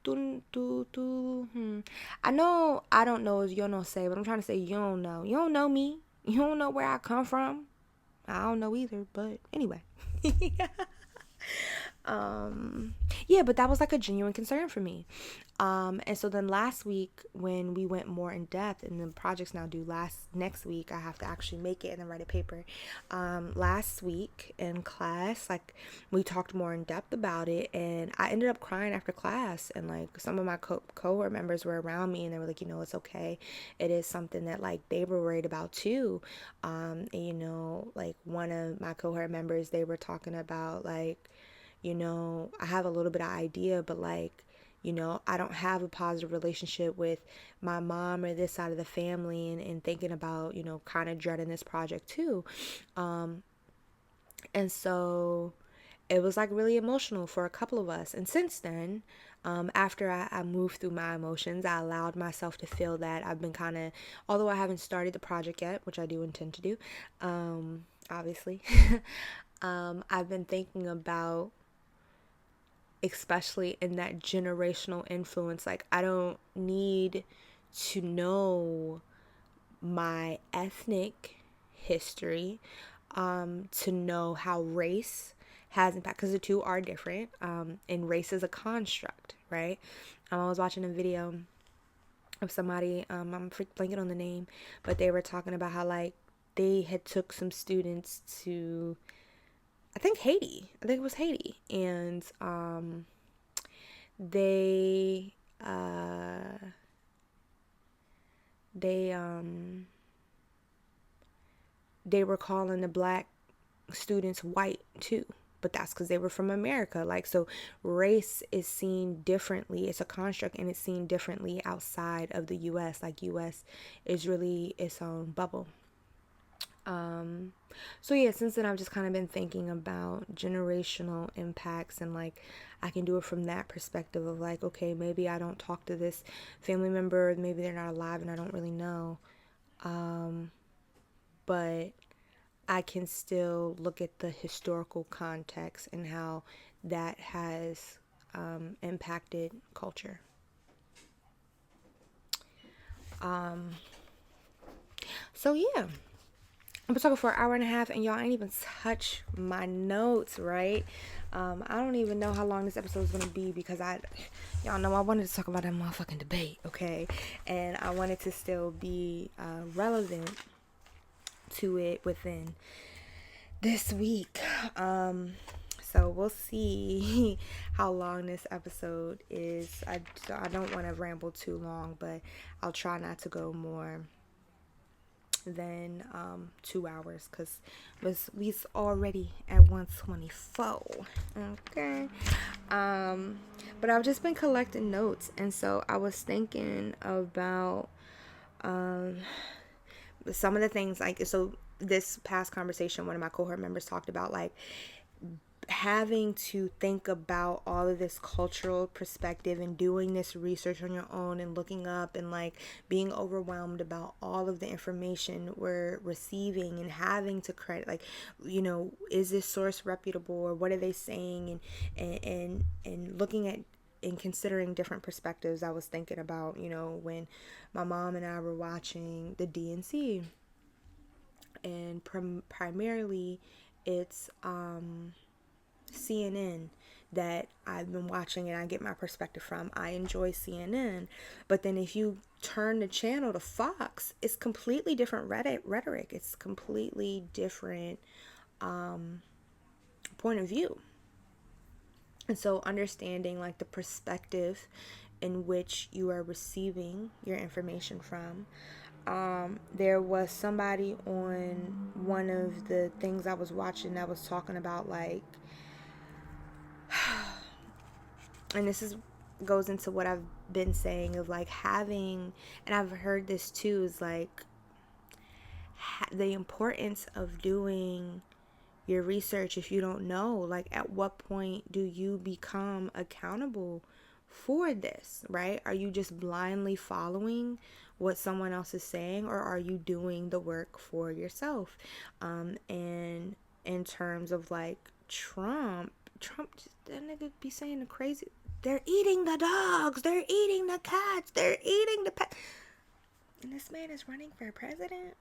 I know, I don't know is yo no sé, but I'm trying to say you don't know. You don't know me. You don't know where I come from. I don't know either, but anyway. Yeah, but that was like a genuine concern for me. And so then last week when we went more in depth, and the project's now due next week, I have to actually make it and then write a paper. Last week in class, like, we talked more in depth about it, and I ended up crying after class, and like some of my cohort members were around me, and they were like, it's okay. It is something that like they were worried about too. And like one of my cohort members, they were talking about like, I have a little bit of idea, but like, I don't have a positive relationship with my mom or this side of the family, and thinking about, kind of dreading this project too. And so it was like really emotional for a couple of us. And since then, after I moved through my emotions, I allowed myself to feel that. I've been kind of, although I haven't started the project yet, which I do intend to do, obviously, I've been thinking about, especially in that generational influence, like I don't need to know my ethnic history to know how race has impact, because the two are different, and race is a construct, right? I was watching a video of somebody, I'm blanking on the name, but they were talking about how like they had took some students to, I think it was Haiti, and they they were calling the black students white too, but that's because they were from America. Like, so race is seen differently. It's a construct, and it's seen differently outside of the US. Like, US is really its own bubble. So yeah, since then I've just kind of been thinking about generational impacts, and like I can do it from that perspective of like, okay, maybe I don't talk to this family member, maybe they're not alive and I don't really know, but I can still look at the historical context and how that has impacted culture. So yeah, I've been talking for an hour and a half, and y'all ain't even touch my notes, right? I don't even know how long this episode is gonna be because y'all know I wanted to talk about that motherfucking debate, okay? And I wanted to still be relevant to it within this week. So we'll see how long this episode is. I don't want to ramble too long, but I'll try not to go more than 2 hours because we's already at 124. Okay. But I've just been collecting notes, and so I was thinking about some of the things, like, so this past conversation, one of my cohort members talked about like having to think about all of this cultural perspective and doing this research on your own and looking up and like being overwhelmed about all of the information we're receiving and having to credit, like, you know, is this source reputable or what are they saying, and looking at and considering different perspectives. I was thinking about, you know, when my mom and I were watching the DNC, and primarily it's CNN that I've been watching and I get my perspective from. I enjoy CNN, but then if you turn the channel to Fox, it's completely different rhetoric. It's completely different point of view. And so understanding like the perspective in which you are receiving your information from. There was somebody on one of the things I was watching that was talking about like, and this is goes into what I've been saying of like having, and I've heard this too, is like the importance of doing your research. If you don't know, like, at what point do you become accountable for this, right? Are you just blindly following what someone else is saying, or are you doing the work for yourself? And in terms of like Trump just, that nigga be saying the crazy, they're eating the dogs, they're eating the cats, they're eating the pets, and this man is running for president.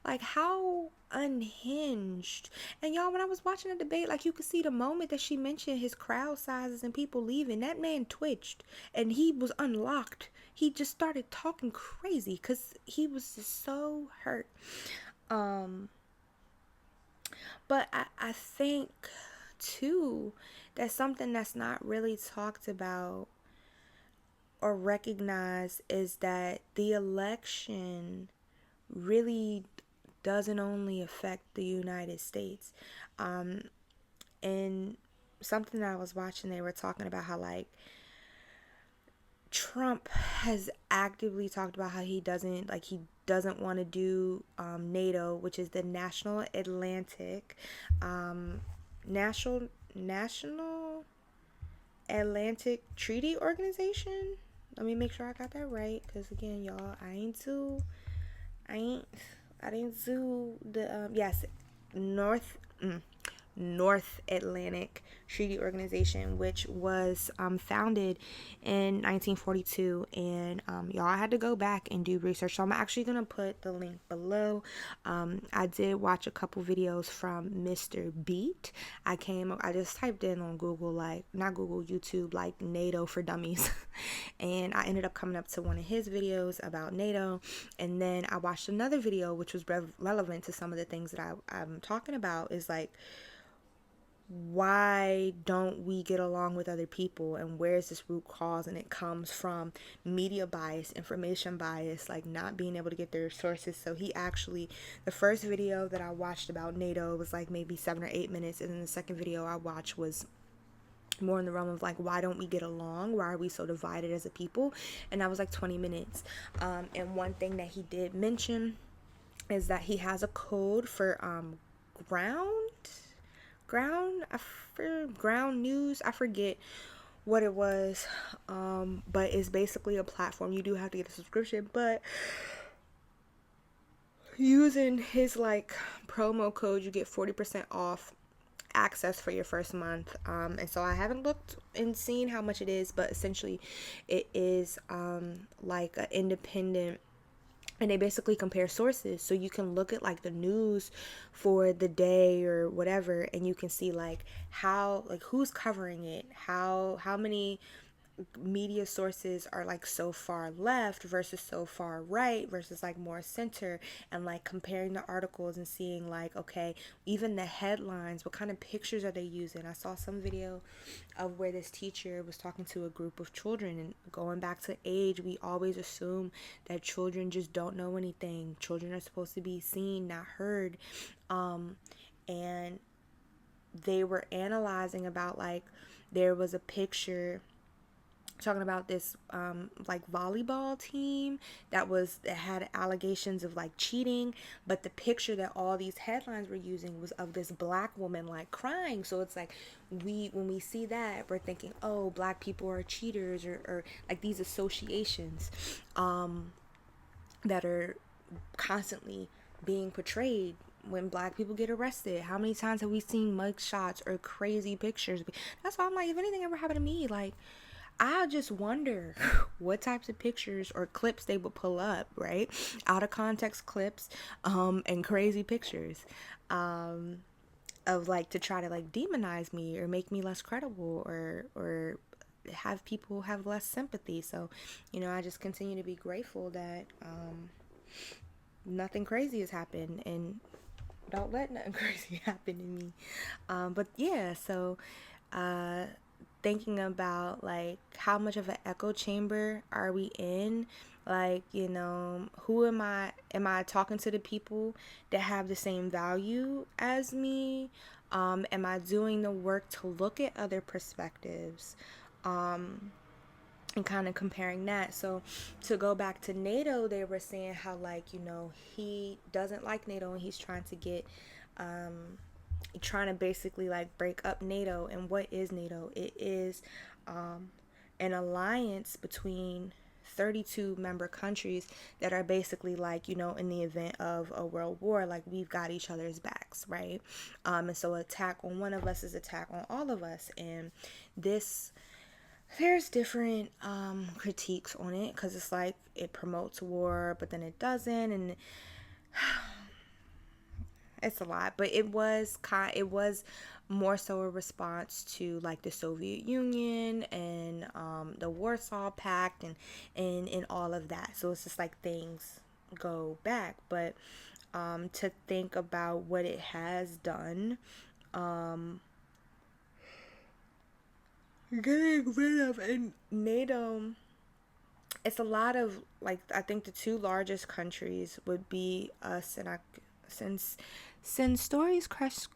Like, how unhinged. And y'all, when I was watching the debate, like, you could see the moment that she mentioned his crowd sizes and people leaving, that man twitched and he was unlocked. He just started talking crazy because he was just so hurt. But I think too that something that's not really talked about or recognized is that the election really doesn't only affect the United States. And something that I was watching, they were talking about how like Trump has actively talked about how he doesn't want to do NATO, which is the National Atlantic Treaty Organization. Let me make sure I got that right, because again, y'all, I didn't do the yes, North North Atlantic Treaty Organization, which was founded in 1942. And y'all, I had to go back and do research, so I'm actually gonna put the link below. I did watch a couple videos from Mr. Beat. I just typed in on Google, like, not Google, YouTube, like NATO for dummies, and I ended up coming up to one of his videos about NATO. And then I watched another video which was relevant to some of the things that I'm talking about, is like, why don't we get along with other people, and where is this root cause? And it comes from media bias, information bias, like not being able to get their sources. So the first video that I watched about NATO was like maybe 7 or 8 minutes, and then the second video I watched was more in the realm of like, why don't we get along, why are we so divided as a people? And that was like 20 minutes. And one thing that he did mention is that he has a code for ground news. I forget what it was, but it's basically a platform. You do have to get a subscription, but using his like promo code, you get 40% off access for your first month. And so I haven't looked and seen how much it is, but essentially it is like an independent, and they basically compare sources, so you can look at like the news for the day or whatever, and you can see like how, like who's covering it, how many media sources are like so far left versus so far right versus like more center, and like comparing the articles and seeing like, okay, even the headlines, what kind of pictures are they using. I saw some video of where this teacher was talking to a group of children, and going back to age, we always assume that children just don't know anything. Children are supposed to be seen, not heard. And they were analyzing about like, there was a picture talking about this like volleyball team that had allegations of like cheating, but the picture that all these headlines were using was of this black woman like crying. So it's like, when we see that, we're thinking, oh, black people are cheaters, or like these associations that are constantly being portrayed when black people get arrested. How many times have we seen mug shots or crazy pictures? That's why I'm like, if anything ever happened to me, like, I just wonder what types of pictures or clips they would pull up, right? Out of context clips, and crazy pictures, of like, to try to like demonize me or make me less credible, or have people have less sympathy. So, I just continue to be grateful that nothing crazy has happened, and don't let nothing crazy happen to me. But yeah, so thinking about like, how much of an echo chamber are we in? Like, who am I talking to the people that have the same value as me? Am I doing the work to look at other perspectives? And kind of comparing that. So to go back to NATO, they were saying how like, he doesn't like NATO, and he's trying to basically like break up NATO. And what is NATO? It is an alliance between 32 member countries that are basically like, in the event of a world war, like, we've got each other's backs, right? And so attack on one of us is attack on all of us. And there's different critiques on it, because it's like it promotes war, but then it doesn't, and it's a lot. But it was more so a response to like the Soviet Union and the Warsaw Pact, and all of that. So it's just like things go back. But to think about what it has done, getting rid of in NATO, it's a lot of like, I think the two largest countries would be us, and send stories, questions,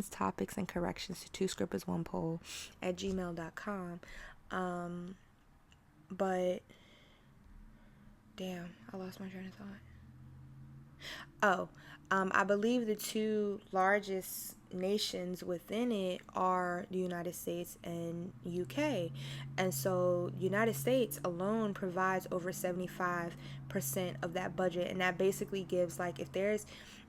topics, and corrections to two scribblers one poll at gmail.com. But damn, I lost my train of thought. I believe the two largest nations within it are the United States and UK. And so United States alone provides over 75% of that budget. And that basically gives like,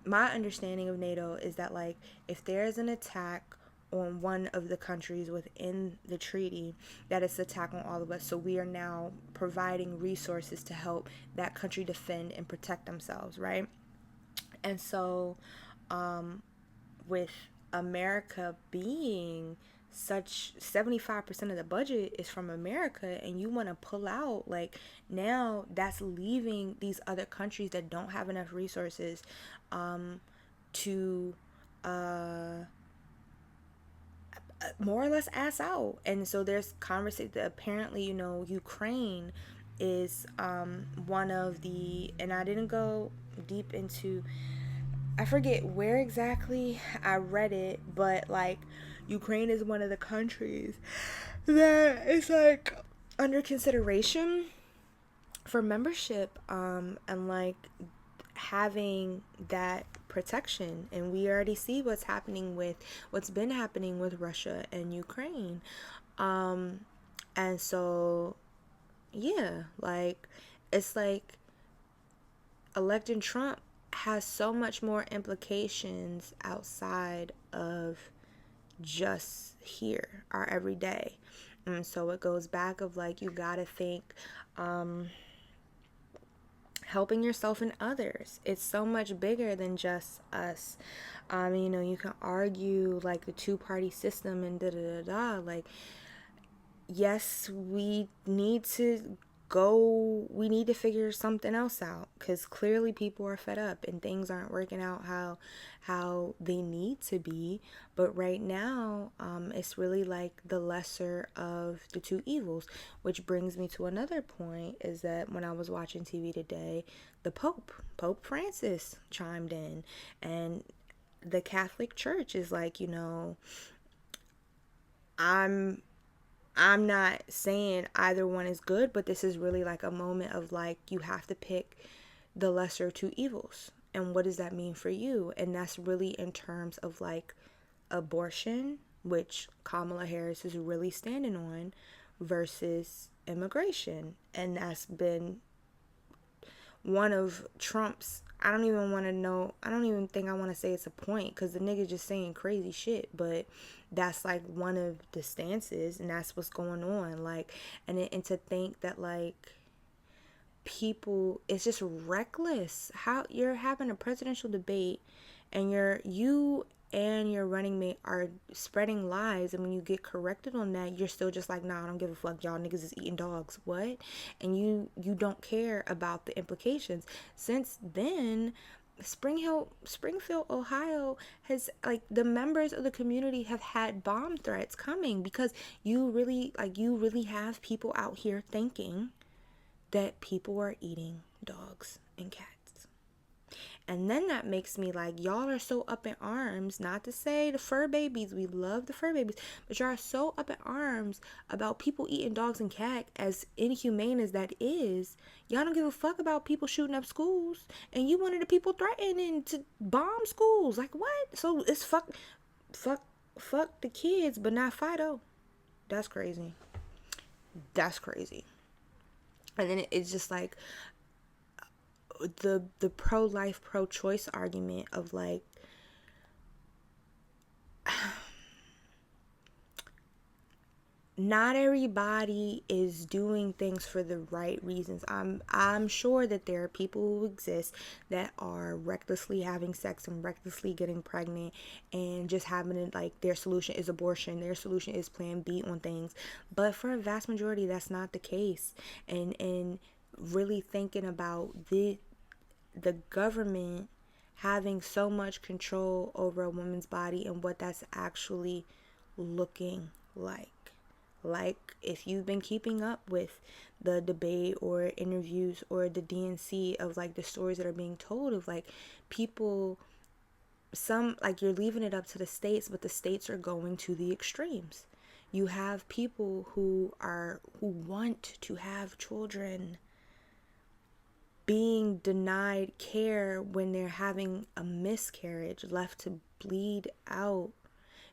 my understanding of NATO is that like, if there's an attack on one of the countries within the treaty, that it's an attack on all of us. So we are now providing resources to help that country defend and protect themselves, right? And so, with America being such 75% of the budget is from America, and you want to pull out, like, now that's leaving these other countries that don't have enough resources to more or less ass out. And so there's conversation that apparently, Ukraine is one of the, and I didn't go deep into, I forget where exactly I read it, but like, Ukraine is one of the countries that is like under consideration for membership, and like having that protection. And we already see what's been happening with Russia and Ukraine. And so yeah, like, it's like electing Trump has so much more implications outside of just here, our everyday. And so it goes back of like, you gotta think, helping yourself and others. It's so much bigger than just us. You can argue like the two-party system and da da da da. Like, yes, we need to figure something else out, because clearly people are fed up and things aren't working out how they need to be. But right now, it's really like the lesser of the two evils, which brings me to another point, is that when I was watching TV today, the Pope Francis chimed in, and the Catholic Church is like, I'm I'm not saying either one is good, but this is really like a moment of like, you have to pick the lesser two evils. And what does that mean for you? And that's really in terms of like abortion, which Kamala Harris is really standing on, versus immigration. And that's been one of Trump's, I don't even think I want to say it's a point, because the nigga just saying crazy shit, but that's like one of the stances, and that's what's going on. Like, and to think that like people, it's just reckless how you're having a presidential debate and you and your running mate are spreading lies, and when you get corrected on that, you're still just like, nah, I don't give a fuck, y'all niggas is eating dogs. What? And you don't care about the implications. Since then, Springfield, Ohio has, like, the members of the community have had bomb threats coming, because you really have people out here thinking that people are eating dogs and cats. And then that makes me like, y'all are so up in arms, not to say the fur babies, we love the fur babies, but y'all are so up in arms about people eating dogs and cats, as inhumane as that is. Y'all don't give a fuck about people shooting up schools, and you one of the people threatening to bomb schools. Like, what? So it's fuck the kids, but not Fido. That's crazy. That's crazy. And then it's just like the pro-life, pro-choice argument of like, not everybody is doing things for the right reasons. I'm sure that there are people who exist that are recklessly having sex and recklessly getting pregnant, and just having it like their solution is abortion, their solution is plan B on things. But for a vast majority, that's not the case. And really thinking about the government having so much control over a woman's body and what that's actually looking like. Like, if you've been keeping up with the debate or interviews or the DNC of like the stories that are being told of like people, some like, you're leaving it up to the states, but the states are going to the extremes. You have people who want to have children being denied care when they're having a miscarriage, left to bleed out,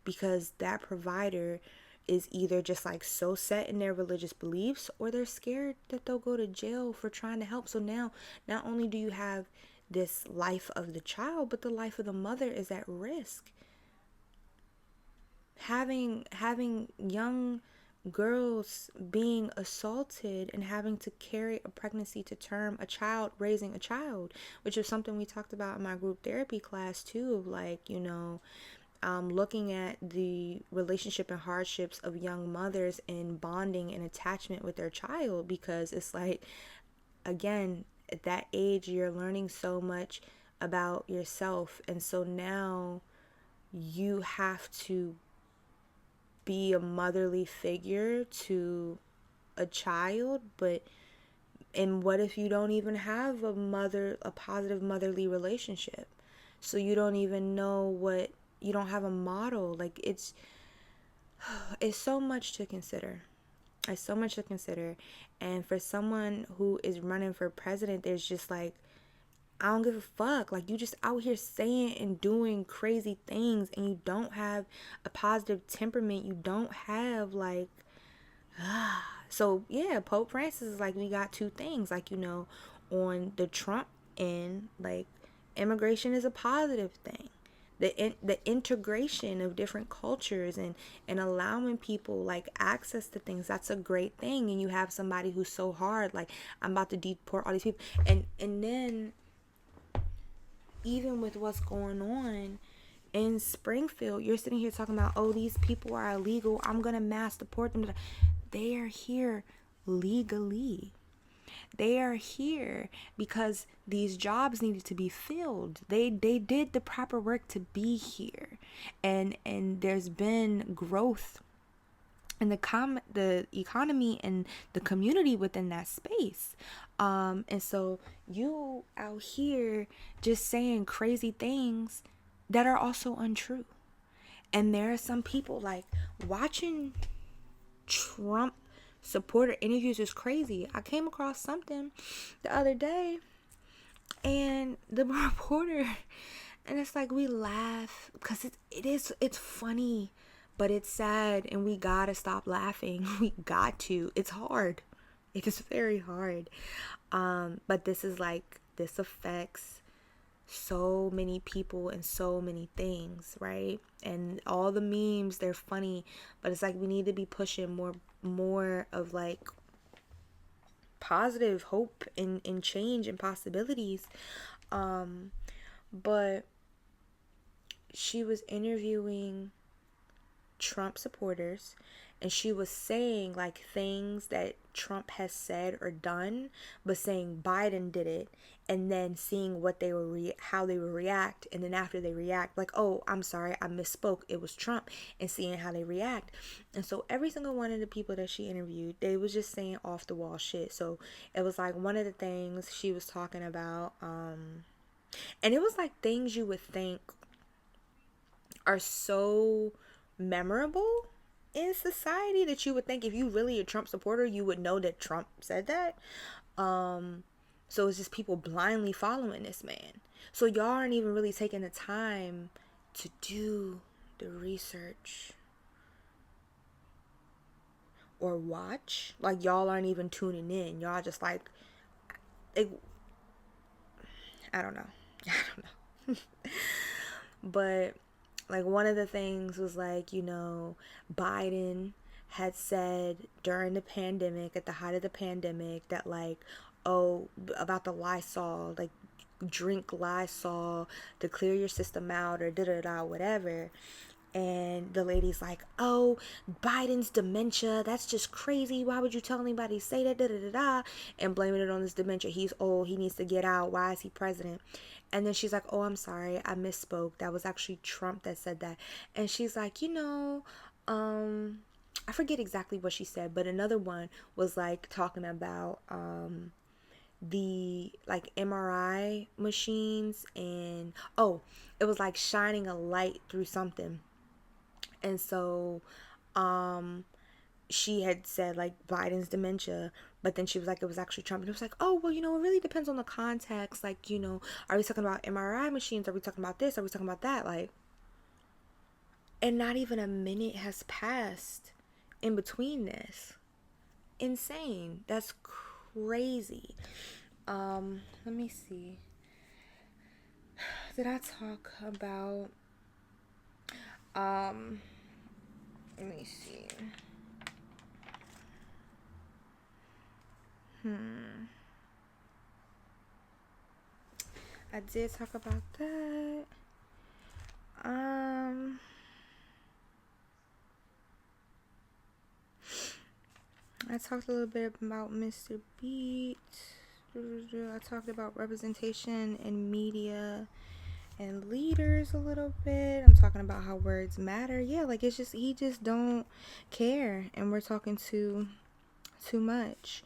because that provider is either just like so set in their religious beliefs, or they're scared that they'll go to jail for trying to help. So now, not only do you have this life of the child, but the life of the mother is at risk. Having young girls being assaulted and having to carry a pregnancy to term, a child, raising a child, which is something we talked about in my group therapy class too, of like, looking at the relationship and hardships of young mothers in bonding and attachment with their child, because it's like, again, at that age, you're learning so much about yourself, and so now you have to be a motherly figure to a child. And what if you don't even have a positive motherly relationship? So you don't even know you don't have a model. Like, it's so much to consider. It's so much to consider. And for someone who is running for president, there's just like, I don't give a fuck. Like, you just out here saying and doing crazy things, and you don't have a positive temperament. You don't have like, so yeah, Pope Francis is like, we got two things, like, on the Trump in like immigration is a positive thing. The integration of different cultures and allowing people like access to things, that's a great thing. And you have somebody who's so hard, like, I'm about to deport all these people, and then even with what's going on in Springfield, you're sitting here talking about, oh, these people are illegal, I'm gonna mass deport them. They are here legally. They are here because these jobs needed to be filled. They did the proper work to be here, and there's been growth in the economy and the community within that space. And so you out here just saying crazy things that are also untrue. And there are some people like watching Trump supporter interviews is crazy. I came across something the other day, and the reporter, and it's like, we laugh because it's funny, but it's sad, and we gotta stop laughing. We got to. It's hard. It is very hard. But this affects so many people and so many things, right? And all the memes, they're funny, but it's like we need to be pushing more of like positive hope and change and possibilities. But she was interviewing Trump supporters, and she was saying like things that Trump has said or done, but saying Biden did it, and then seeing what they were how they would react, and then after they react, like, oh, I'm sorry, I misspoke, it was Trump, and seeing how they react. And so every single one of the people that she interviewed, they was just saying off the wall shit. So it was like one of the things she was talking about, and it was like things you would think are so memorable in society that you would think if you really a Trump supporter, you would know that Trump said that. So it's just people blindly following this man. So y'all aren't even really taking the time to do the research or watch. Like, y'all aren't even tuning in. Y'all just like, I don't know. I don't know. But like, one of the things was like, Biden had said during the pandemic, at the height of the pandemic, that like, oh, about the Lysol, like, drink Lysol to clear your system out, or da-da-da, whatever. And the lady's like, oh, Biden's dementia, that's just crazy. Why would you tell anybody to say that, da-da-da-da, and blaming it on this dementia. He's old, he needs to get out, why is he president? And then she's like, oh, I'm sorry, I misspoke, that was actually Trump that said that. And she's like, I forget exactly what she said, but another one was like talking about the like MRI machines, and it was like shining a light through something. And so she had said like Biden's dementia, but then she was like, it was actually Trump. And it was like, oh, well, it really depends on the context. Like, are we talking about MRI machines? Are we talking about this? Are we talking about that? Like, and not even a minute has passed in between this. Insane. That's crazy. Let me see. Did I talk about, let me see. I did talk about that. I talked a little bit about Mr. Beat. I talked about representation in media and leaders a little bit. I'm talking about how words matter. Yeah, like, it's just, he just don't care, and we're talking too much.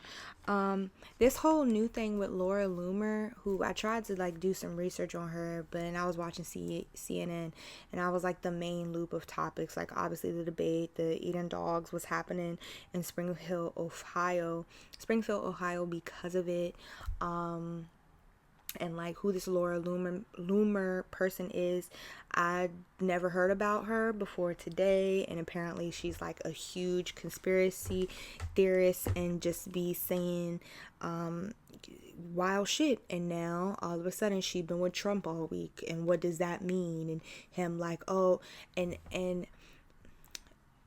This whole new thing with Laura Loomer, who I tried to like do some research on her, but I was watching CNN, and I was like, the main loop of topics, like obviously the debate, the eating dogs, was happening in Springfield, Ohio, because of it. and like who this Laura Loomer person is. I never heard about her before today, and apparently she's like a huge conspiracy theorist and just be saying wild shit. And now all of a sudden she's been with Trump all week, and what does that mean? And him like, oh, and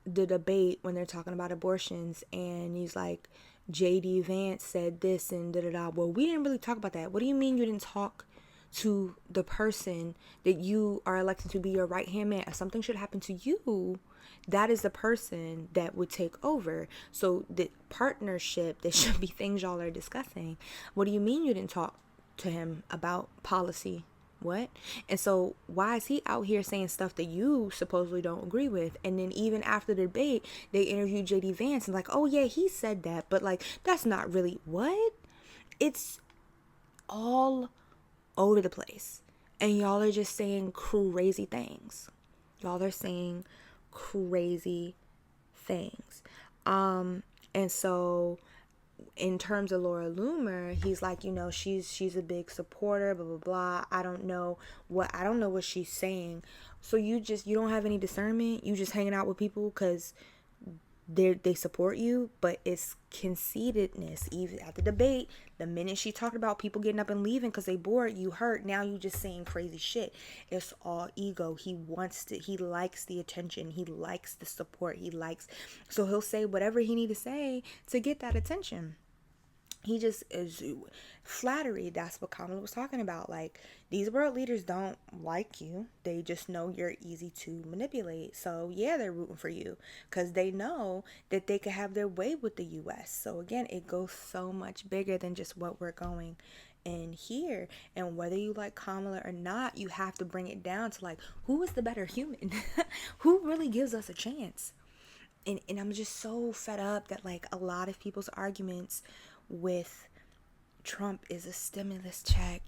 the debate when they're talking about abortions, and he's like, JD Vance said this and da da da. Well, we didn't really talk about that. What do you mean you didn't talk to the person that you are elected to be your right hand man? If something should happen to you, that is the person that would take over. So the partnership, there should be things y'all are discussing. What do you mean you didn't talk to him about policy? What? And so why is he out here saying stuff that you supposedly don't agree with? And then even after the debate, they interviewed JD Vance and like, oh yeah, he said that, but like that's not really what? It's all over the place. And y'all are just saying crazy things. Y'all are saying crazy things. And so in terms of Laura Loomer, he's like, you know, she's a big supporter, blah blah blah. I don't know what she's saying. So you don't have any discernment. You just hanging out with people because they support you, but it's conceitedness. Even at the debate, the minute she talked about people getting up and leaving because they bored, you hurt. Now you just saying crazy shit. It's all ego. He likes the attention. He likes the support. So he'll say whatever he need to say to get that attention. He just is flattery. That's what Kamala was talking about. Like, these world leaders don't like you. They just know you're easy to manipulate. So yeah, they're rooting for you because they know that they could have their way with the US. So again, it goes so much bigger than just what we're going in here. And whether you like Kamala or not, you have to bring it down to like, who is the better human? Who really gives us a chance? And I'm just so fed up that like a lot of people's arguments with Trump is a stimulus check.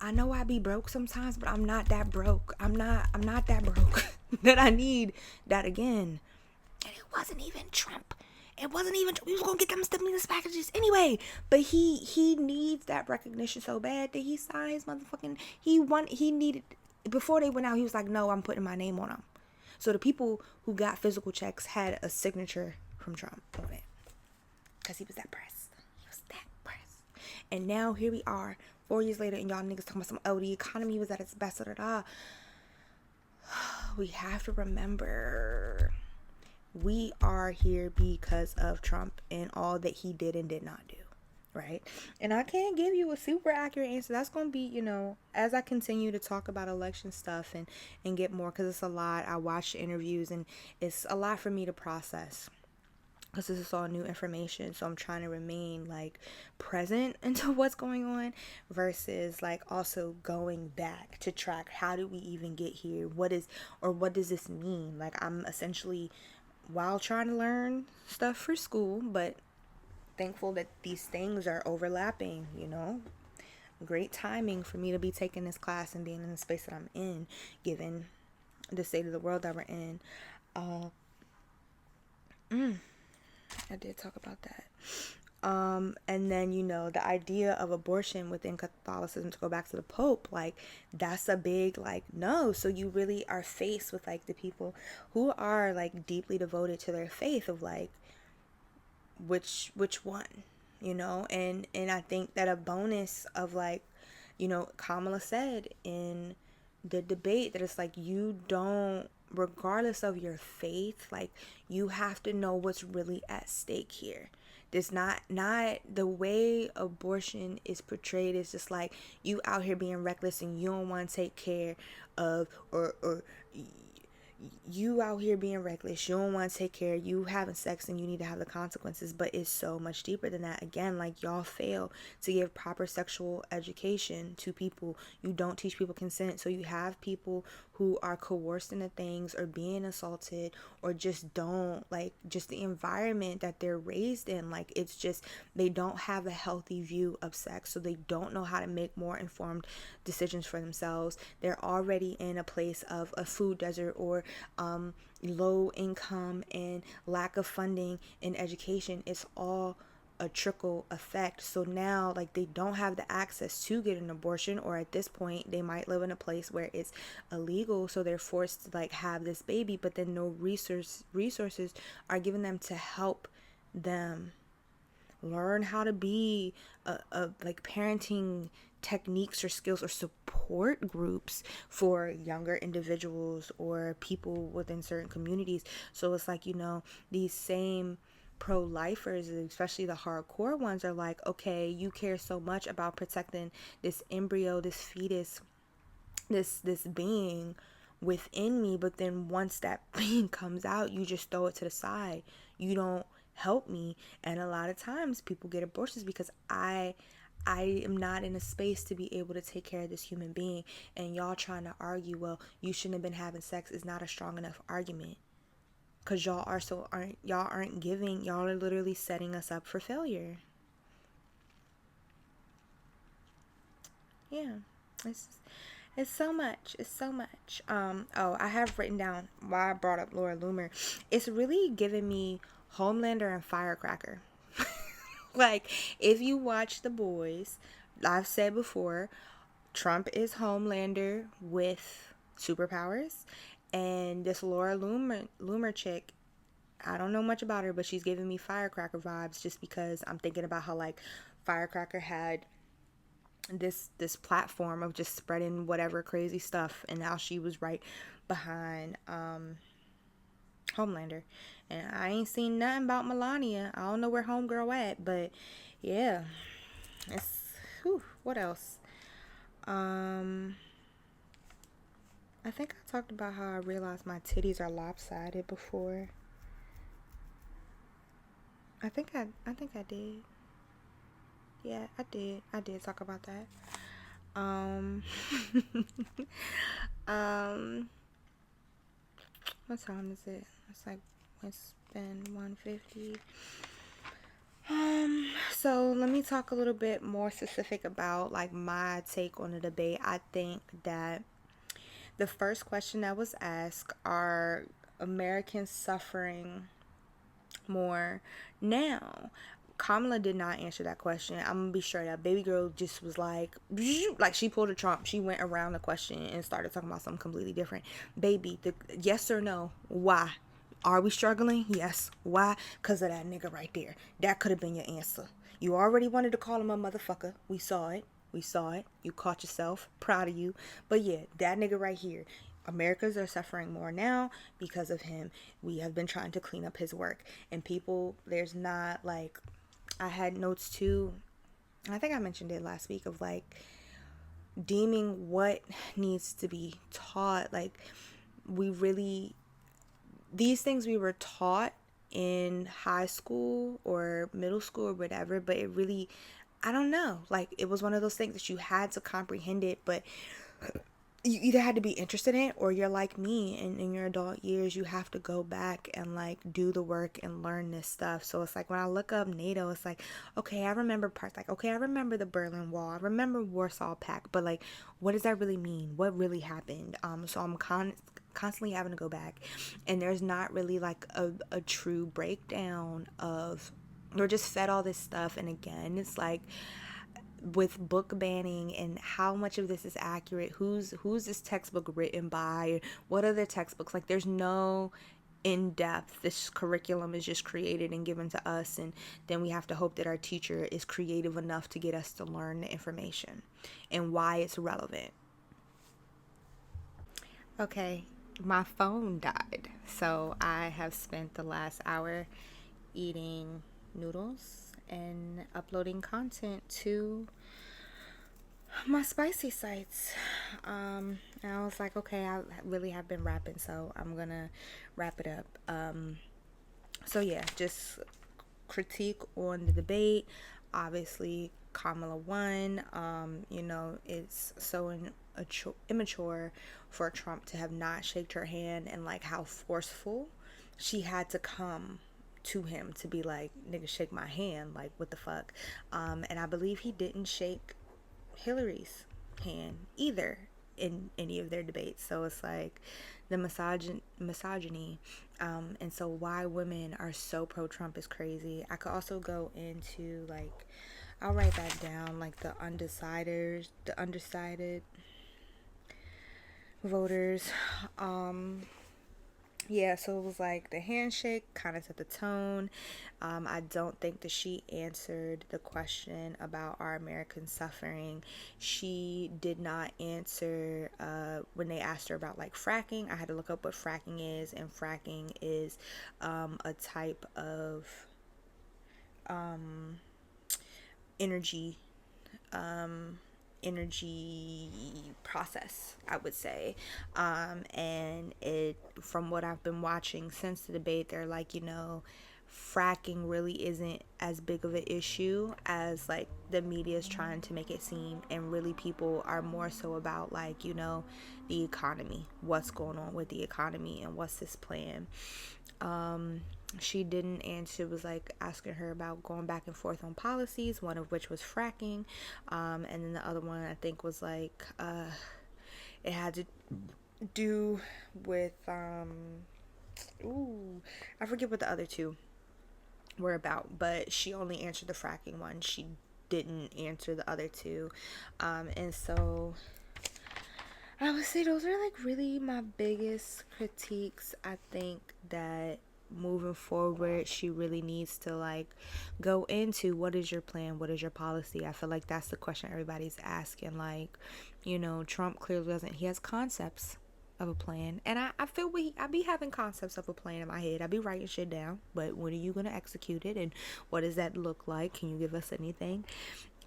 I know I be broke sometimes, but I'm not that broke. I'm not that broke that I need that again. And it wasn't even Trump. It wasn't even Trump. We was gonna get them stimulus packages anyway. But he needs that recognition so bad that he signed his motherfucking. He needed before they went out. He was like, no, I'm putting my name on them. So the people who got physical checks had a signature from Trump on it because he was that pressed. And now here we are 4 years later, and y'all niggas talking about some, oh, the economy was at its best, We have to remember we are here because of Trump and all that he did and did not do, right? And I can't give you a super accurate answer. That's going to be, you know, as I continue to talk about election stuff and get more, because it's a lot. I watch the interviews and it's a lot for me to process, because this is all new information. So I'm trying to remain like present into what's going on versus like also going back to track, how did we even get here? What does this mean? Like, I'm essentially, while trying to learn stuff for school, but thankful that these things are overlapping, you know. Great timing for me to be taking this class and being in the space that I'm in, given the state of the world that we're in. I did talk about that. And then, you know, the idea of abortion within Catholicism, to go back to the Pope, like, that's a big, like, no. So you really are faced with, like, the people who are, like, deeply devoted to their faith of, like, which one, you know? And I think that a bonus of, like, you know, Kamala said in the debate that it's like, you don't, regardless of your faith, like, you have to know what's really at stake here. There's not the way abortion is portrayed is just like you out here being reckless and you don't want to take care of, or you out here being reckless, you don't want to take care, you having sex and you need to have the consequences. But it's so much deeper than that. Again, like, y'all fail to give proper sexual education to people. You don't teach people consent. So you have people who are coerced into things or being assaulted, or just don't, like, just the environment that they're raised in, like, it's just, they don't have a healthy view of sex, so they don't know how to make more informed decisions for themselves. They're already in a place of a food desert, or low income and lack of funding in education. It's all a trickle effect. So now, like, they don't have the access to get an abortion, or at this point they might live in a place where it's illegal, so they're forced to like have this baby, but then no resources are given them to help them learn how to be like parenting techniques or skills or support groups for younger individuals or people within certain communities. So it's like, these same pro-lifers, especially the hardcore ones, are like, okay, you care so much about protecting this embryo, this fetus, this being within me, but then once that being comes out, you just throw it to the side. You don't help me. And a lot of times people get abortions because I am not in a space to be able to take care of this human being. And y'all trying to argue, well, you shouldn't have been having sex, is not a strong enough argument. Cause y'all aren't giving, y'all are literally setting us up for failure. Yeah. It's so much. It's so much. I have written down why I brought up Laura Loomer. It's really giving me Homelander and Firecracker. Like, if you watch The Boys, I've said before, Trump is Homelander with superpowers, and this Laura Loomer chick, I don't know much about her, but she's giving me Firecracker vibes, just because I'm thinking about how, like, Firecracker had this platform of just spreading whatever crazy stuff, and now she was right behind Homelander. And I ain't seen nothing about Melania. I don't know where homegirl at, but yeah, it's what else? I think I talked about how I realized my titties are lopsided before. I think I did. Yeah, I did. I did talk about that. Um, um, what time is it? It's been 1:50. So let me talk a little bit more specific about like my take on the debate. I think that the first question that was asked, are Americans suffering more now? Kamala did not answer that question. I'm gonna be straight up. Baby girl just was like she pulled a Trump. She went around the question and started talking about something completely different. Baby, the yes or no? Why? Are we struggling? Yes. Why? Because of that nigga right there. That could have been your answer. You already wanted to call him a motherfucker. We saw it. We saw it. You caught yourself. Proud of you. But yeah, that nigga right here. Americans are suffering more now because of him. We have been trying to clean up his work. And people, there's not like, I had notes too. I think I mentioned it last week of like deeming what needs to be taught. Like, we really, these things we were taught in high school or middle school or whatever, but it really, I don't know, like it was one of those things that you had to comprehend it, but you either had to be interested in it, or you're like me, and in your adult years you have to go back and like do the work and learn this stuff. So it's like when I look up NATO, it's like, okay, I remember parts, like, okay, I remember the Berlin Wall, I remember Warsaw Pact, but like, what does that really mean? What really happened? So I'm constantly having to go back, and there's not really like a true breakdown of, we're just fed all this stuff. And again, it's like with book banning and how much of this is accurate, who's this textbook written by, what are the textbooks, like there's no in depth. This curriculum is just created and given to us, and then we have to hope that our teacher is creative enough to get us to learn the information and why it's relevant. Okay, my phone died, so I have spent the last hour eating noodles and uploading content to my spicy sites. And I was like, okay, I really have been rapping, so I'm gonna wrap it up. So yeah, just critique on the debate. Obviously, Kamala won. It's so immature for Trump to have not shaked her hand, and like how forceful she had to come to him to be like, nigga, shake my hand, like what the fuck. And I believe he didn't shake Hillary's hand either in any of their debates. So it's like the misogyny And so why women are so pro-Trump is crazy. I could also go into like, I'll write that down, like the undecided voters. Um, yeah, so it was like the handshake kind of set the tone. I don't think that she answered the question about our American suffering. She did not answer when they asked her about like fracking. I had to look up what fracking is, and fracking is a type of um, energy energy process, I would say. And it, from what I've been watching since the debate, they're like, fracking really isn't as big of an issue as like the media is trying to make it seem, and really people are more so about like, the economy, what's going on with the economy and what's this plan. um she didn't answer. It was like asking her about going back and forth on policies, one of which was fracking. And then the other one I think was like it had to do with ooh, I forget what the other two were about, but she only answered the fracking one. She didn't answer the other two. And so I would say those are like really my biggest critiques. I think that moving forward, she really needs to like go into what is your plan, what is your policy. I feel like that's the question everybody's asking. Like, Trump clearly doesn't. He has concepts of a plan, and I feel I be having concepts of a plan in my head. I be writing shit down, but when are you gonna execute it, and what does that look like? Can you give us anything?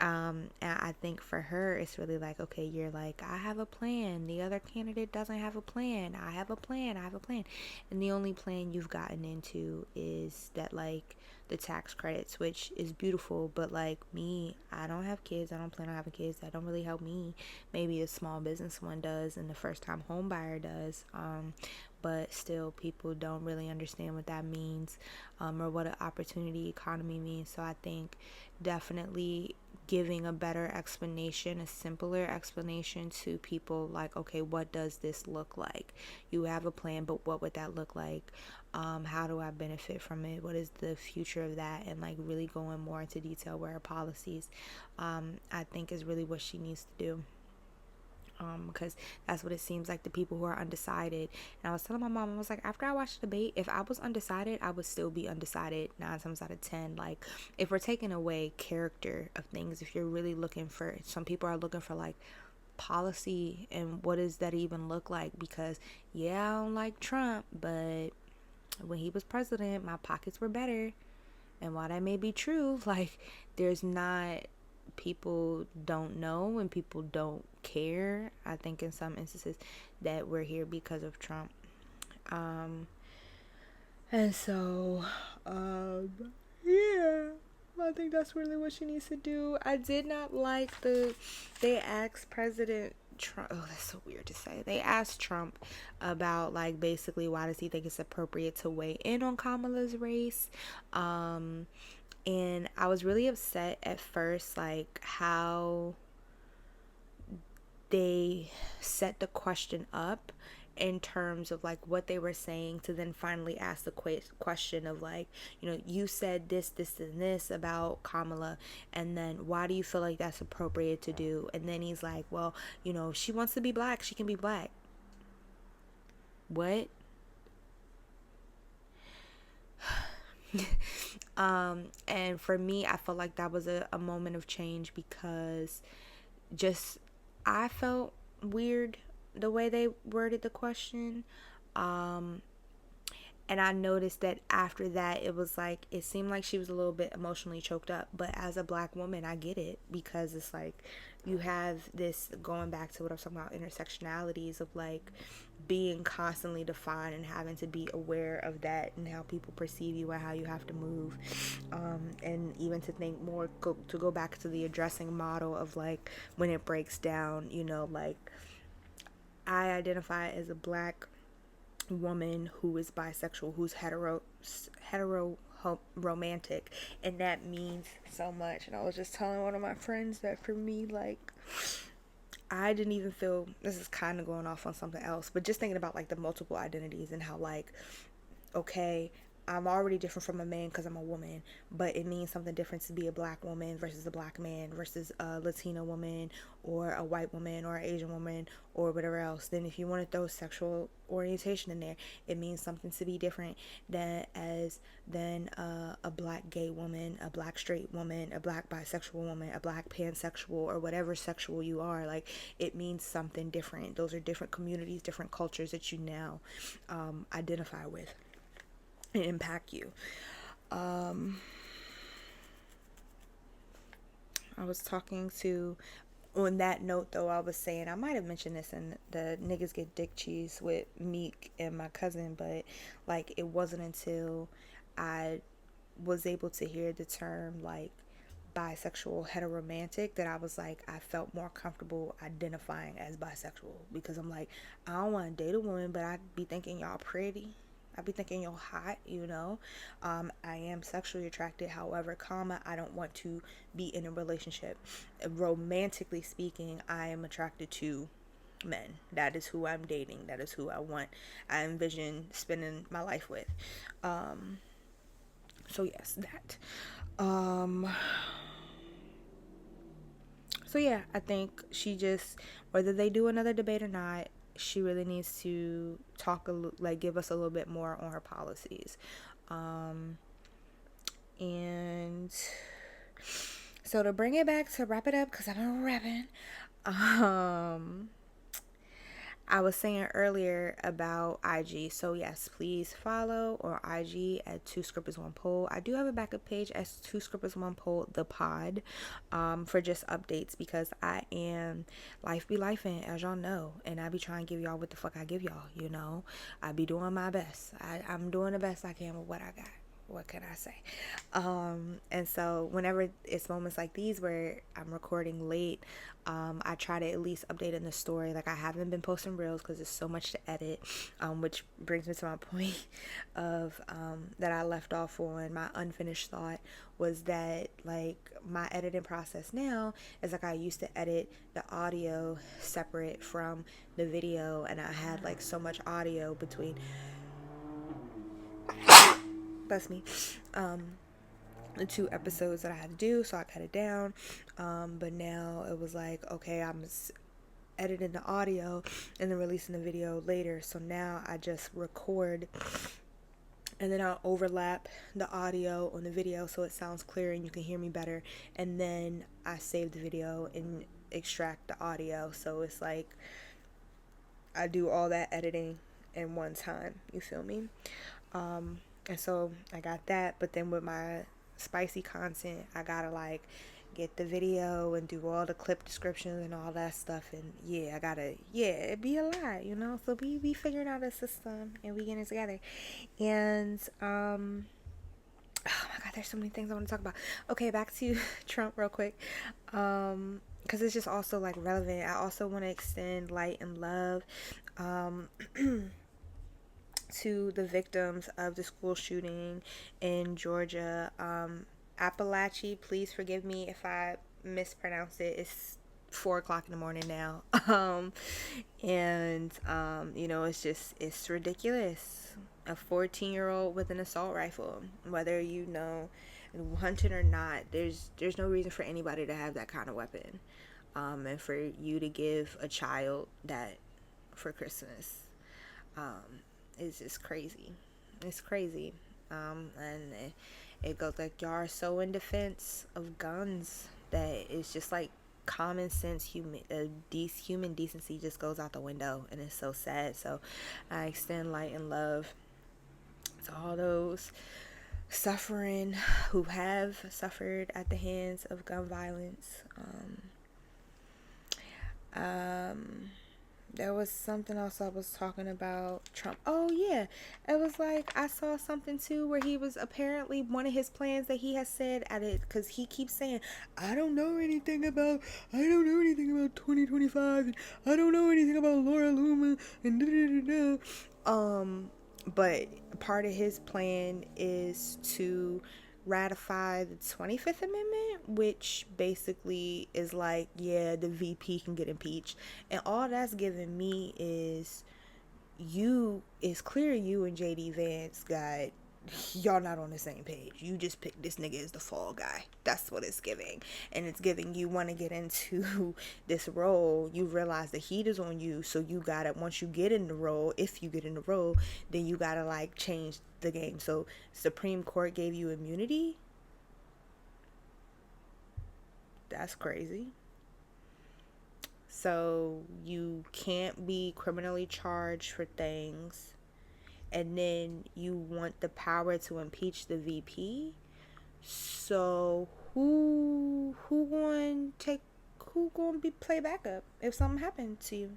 And I think for her, it's really like, okay, you're like, I have a plan. The other candidate doesn't have a plan. I have a plan. I have a plan. And the only plan you've gotten into is that, like, the tax credits, which is beautiful. But, like, me, I don't have kids. I don't plan on having kids. That don't really help me. Maybe a small business one does, and the first time home buyer does. But still, people don't really understand what that means, or what an opportunity economy means. So I think definitely giving a better explanation, a simpler explanation to people, like, okay, what does this look like? You have a plan, but what would that look like? How do I benefit from it? What is the future of that? And like really going more into detail where her policies, I think is really what she needs to do. Because that's what it seems like, the people who are undecided. And I was telling my mom, I was like, after I watched the debate, if I was undecided, I would still be undecided 9 times out of 10. Like, if we're taking away character of things, if you're really looking for, some people are looking for like policy, and what does that even look like? Because yeah, I don't like Trump, but when he was president, my pockets were better. And while that may be true, like, there's not, people don't know and people don't care. I think in some instances that we're here because of Trump. And so, yeah, I think that's really what she needs to do. I did not like they asked President Trump, oh, that's so weird to say. They asked Trump about, like, basically why does he think it's appropriate to weigh in on Kamala's race. And I was really upset at first, like, how they set the question up in terms of like what they were saying, to then finally ask the question of like, you said this and this about Kamala, and then why do you feel like that's appropriate to do? And then he's like, well, if she wants to be black, she can be black. What? And for me, I felt like that was a moment of change, because just, I felt weird the way they worded the question. And I noticed that after that, it was like, it seemed like she was a little bit emotionally choked up. But as a black woman, I get it, because it's like, you have this, going back to what I was talking about, intersectionalities of like being constantly defined and having to be aware of that and how people perceive you and how you have to move. And even to think more, to go back to the addressing model of like, when it breaks down, like, I identify as a black woman who is bisexual, who's hetero romantic, and that means so much. And I was just telling one of my friends that for me, like, I didn't even feel, this is kind of going off on something else, but just thinking about like the multiple identities and how like okay, I'm already different from a man because I'm a woman, but it means something different to be a black woman versus a black man versus a Latina woman or a white woman or an Asian woman or whatever else. Then if you want to throw sexual orientation in there, it means something to be different than a black gay woman, a black straight woman, a black bisexual woman, a black pansexual, or whatever sexual you are. Like, it means something different. Those are different communities, different cultures that you now identify with and impact you. I was talking to, on that note though, I was saying, I might have mentioned this in the niggas get dick cheese with Meek and my cousin, but like, it wasn't until I was able to hear the term like bisexual heteromantic that I was like, I felt more comfortable identifying as bisexual, because I'm like, I don't want to date a woman, but I'd be thinking y'all pretty. I'd be thinking you're hot, you know. I am sexually attracted, however, I don't want to be in a relationship. Romantically speaking, I am attracted to men. That is who I'm dating. That is who I envision spending my life with. So yes, that. Um, so yeah, I think she just, whether they do another debate or not, she really needs to like give us a little bit more on her policies. Um, and so to bring it back, to wrap it up, because I've been rapping. Um, I was saying earlier about IG. So yes, please follow on IG at Two Scrippers One Poll. I do have a backup page as Two Scrippers One Poll the pod, for just updates, because I am life be lifing, as y'all know, and I be trying to give y'all what the fuck I give y'all. You know, I be doing my best. I'm doing the best I can with what I got. What can I say? And so whenever it's moments like these where I'm recording late, I try to at least update in the story. Like, I haven't been posting reels because there's so much to edit, which brings me to my point of that I left off on. My unfinished thought was that, like, my editing process now is like, I used to edit the audio separate from the video, and I had like so much audio between, bless me, the two episodes that I had to do, so I cut it down. But now it was like, okay, I'm editing the audio and then releasing the video later. So now I just record, and then I'll overlap the audio on the video so it sounds clear and you can hear me better. And then I save the video and extract the audio. So it's like I do all that editing in one time. You feel me? And so I got that, but then with my spicy content, I gotta like get the video and do all the clip descriptions and all that stuff. And yeah, it'd be a lot, you know. So we figuring out a system and we getting it together. And oh my god, there's so many things I want to talk about. Okay, back to Trump real quick. Because it's just also like relevant. I also want to extend light and love to the victims of the school shooting in Georgia. Appalachia, please forgive me if I mispronounce it. It's 4 o'clock in the morning now. You know, it's ridiculous. A 14-year-old with an assault rifle, whether you know hunting or not, there's no reason for anybody to have that kind of weapon. And for you to give a child that for Christmas. It's just crazy. It's crazy. And it goes like, y'all are so in defense of guns that it's just like common sense, human decency just goes out the window, and it's so sad. So I extend light and love to all those suffering who have suffered at the hands of gun violence. There was something else I was talking about Trump. Oh yeah, it was like I saw something too where he was apparently one of his plans that he has said at it, because he keeps saying I don't know anything about 2025 and I don't know anything about Laura Loomer and da da da da. But part of his plan is to ratify the 25th Amendment, which basically is like, yeah, the VP can get impeached. And all that's giving me is it's clear you and JD Vance got, y'all not on the same page. You just picked this nigga as the fall guy. That's what it's giving. And it's giving you want to get into this role. You realize the heat is on you. So you got to, once you get in the role, if you get in the role, then you got to like change the game. So Supreme Court gave you immunity. That's crazy. So you can't be criminally charged for things, and then you want the power to impeach the VP. So who going to be play backup if something happened to you?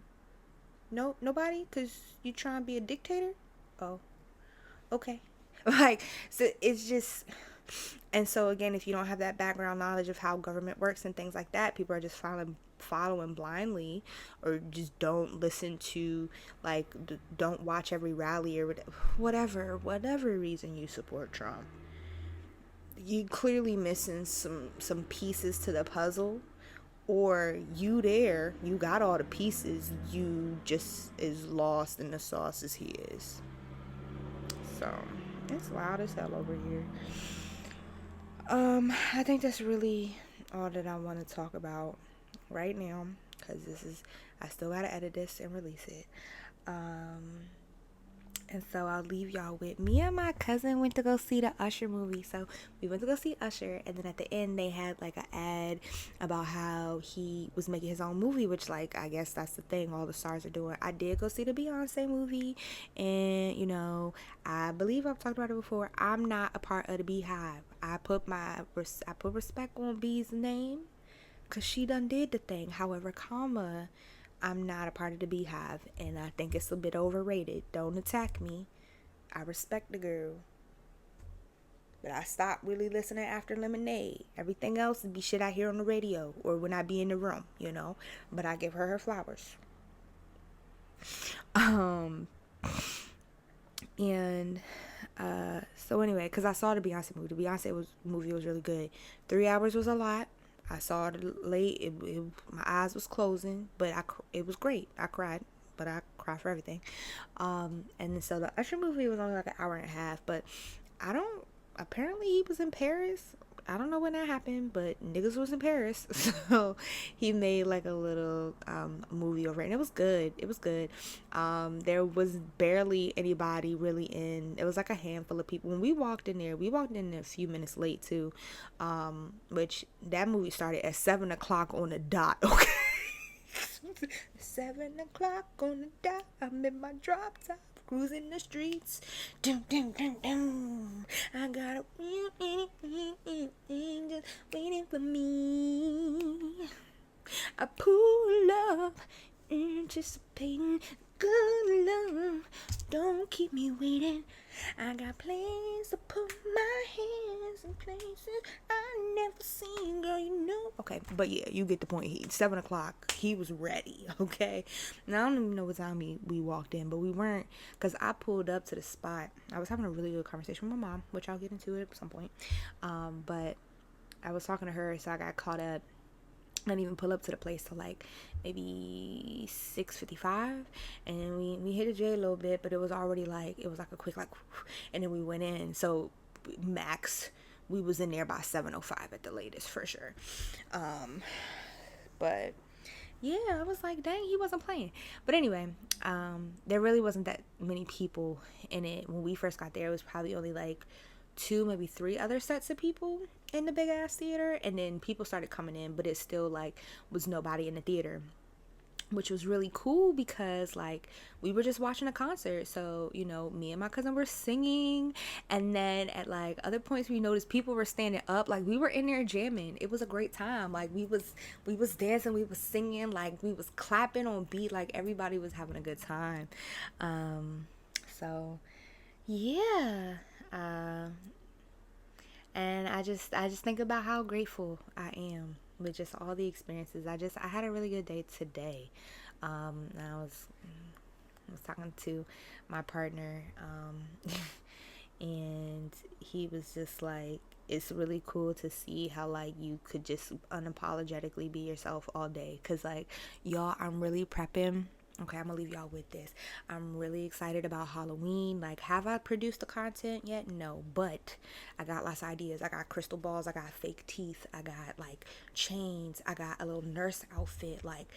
No, nobody, cause you trying to be a dictator. Oh, okay. Like, so it's just, and so again, if you don't have that background knowledge of how government works and things like that, people are just following blindly, or just don't listen to, like, don't watch every rally or whatever reason you support Trump. You clearly missing some pieces to the puzzle, or you got all the pieces, you just as lost in the sauce as he is. So it's loud as hell over here. I think that's really all that I want to talk about right now, because I still gotta edit this and release it. And so I'll leave y'all with, me and my cousin went to go see the Usher movie. So we went to go see Usher, and then at the end they had like an ad about how he was making his own movie, which, like, I guess that's the thing all the stars are doing. I did go see the Beyonce movie, and I believe I've talked about it before. I'm not a part of the Beehive. I put respect on B's name, because she done did the thing. However, I'm not a part of the Beehive, and I think it's a bit overrated. Don't attack me. I respect the girl, but I stopped really listening after Lemonade. Everything else would be shit I hear on the radio or when I be in the room, But I give her flowers. So anyway, because I saw the Beyonce movie. The Beyonce movie was really good. 3 hours was a lot. I saw it late. My eyes was closing, but it was great. I cried, but I cry for everything. And then so the Usher movie was only like an hour and a half, but apparently he was in Paris. I don't know when that happened, but niggas was in Paris. So he made like a little movie over it, and it was good. There was barely anybody really in. It was like a handful of people. When we walked in a few minutes late too, which that movie started at 7:00 on the dot. Okay. 7:00 on the dot. I'm in my drop top, cruising the streets. Dum, dum, dum, dum. I got a just waiting for me. I pull up, anticipating good love. Don't keep me waiting. I got plans to put my hands in places I never seen, girl, Okay, but yeah, you get the point. 7:00, he was ready, okay? Now, I don't even know what time we walked in, but we weren't, because I pulled up to the spot. I was having a really good conversation with my mom, which I'll get into it at some point. But I was talking to her, so I got caught up. I didn't even pull up to the place till like maybe 6:55, and we hit a J a little bit, but it was already like, it was like a quick and then we went in. So max, we was in there by 7:05 at the latest for sure. But yeah, I was like, dang, he wasn't playing. But anyway, there really wasn't that many people in it. When we first got there, it was probably only like 2, maybe 3 other sets of people in the big ass theater, and then people started coming in, but it still like was nobody in the theater, which was really cool, because like we were just watching a concert. So me and my cousin were singing, and then at like other points we noticed people were standing up, like we were in there jamming. It was a great time. Like we was dancing, we was singing, like we was clapping on beat, like everybody was having a good time. So yeah. And I just think about how grateful I am with just all the experiences. I had a really good day today. I was talking to my partner, and he was just like, it's really cool to see how like you could just unapologetically be yourself all day. Cause like, y'all, I'm really prepping Okay, I'm gonna leave y'all with this. I'm really excited about Halloween. Like, have I produced the content yet? No, but I got lots of ideas. I got crystal balls, I got fake teeth, I got like chains, I got a little nurse outfit. Like,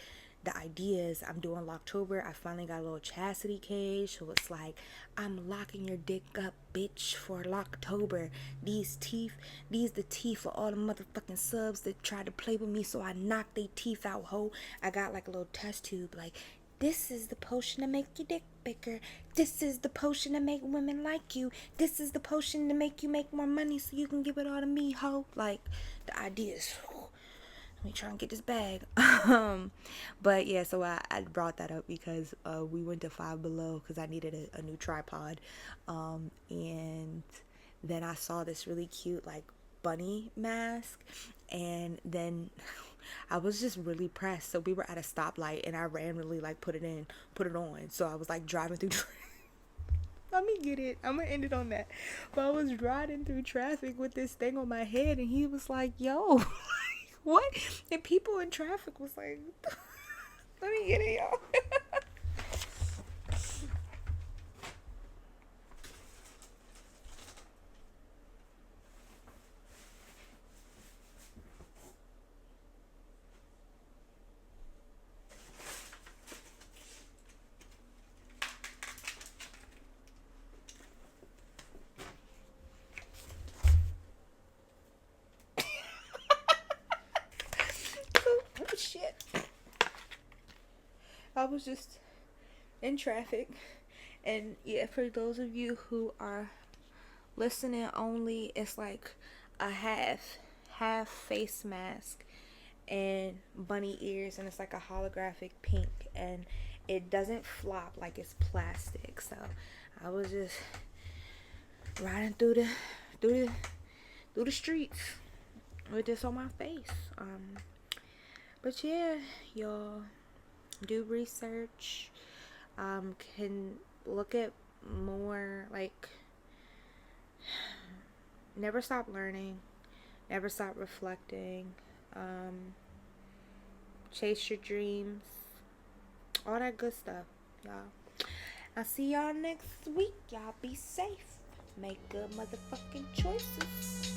the ideas I'm doing Locktober. I finally got a little chastity cage, so it's like I'm locking your dick up, bitch, for Locktober. These teeth, these the teeth for all the motherfucking subs that tried to play with me, so I knocked they teeth out, ho. I got like a little test tube, like, this is the potion to make your dick bigger. This is the potion to make women like you. This is the potion to make you make more money so you can give it all to me, ho. Like, the ideas. Let me try and get this bag. But yeah, so I brought that up because we went to Five Below because I needed a new tripod. And then I saw this really cute, like, bunny mask. And then I was just really pressed. So we were at a stoplight and I randomly like put it on. So I was like driving through let me get it. I'm gonna end it on that. But I was driving through traffic with this thing on my head and he was like, yo, what? And people in traffic was like, let me get it, y'all. Oh shit. I was just in traffic. And yeah, for those of you who are listening only, it's like a half face mask and bunny ears, and it's like a holographic pink, and it doesn't flop, like it's plastic. So I was just riding through the streets with this on my face. But yeah, y'all, do research. Can look at more, like, never stop learning, never stop reflecting, chase your dreams, all that good stuff, y'all. I'll see y'all next week. Y'all be safe, make good motherfucking choices.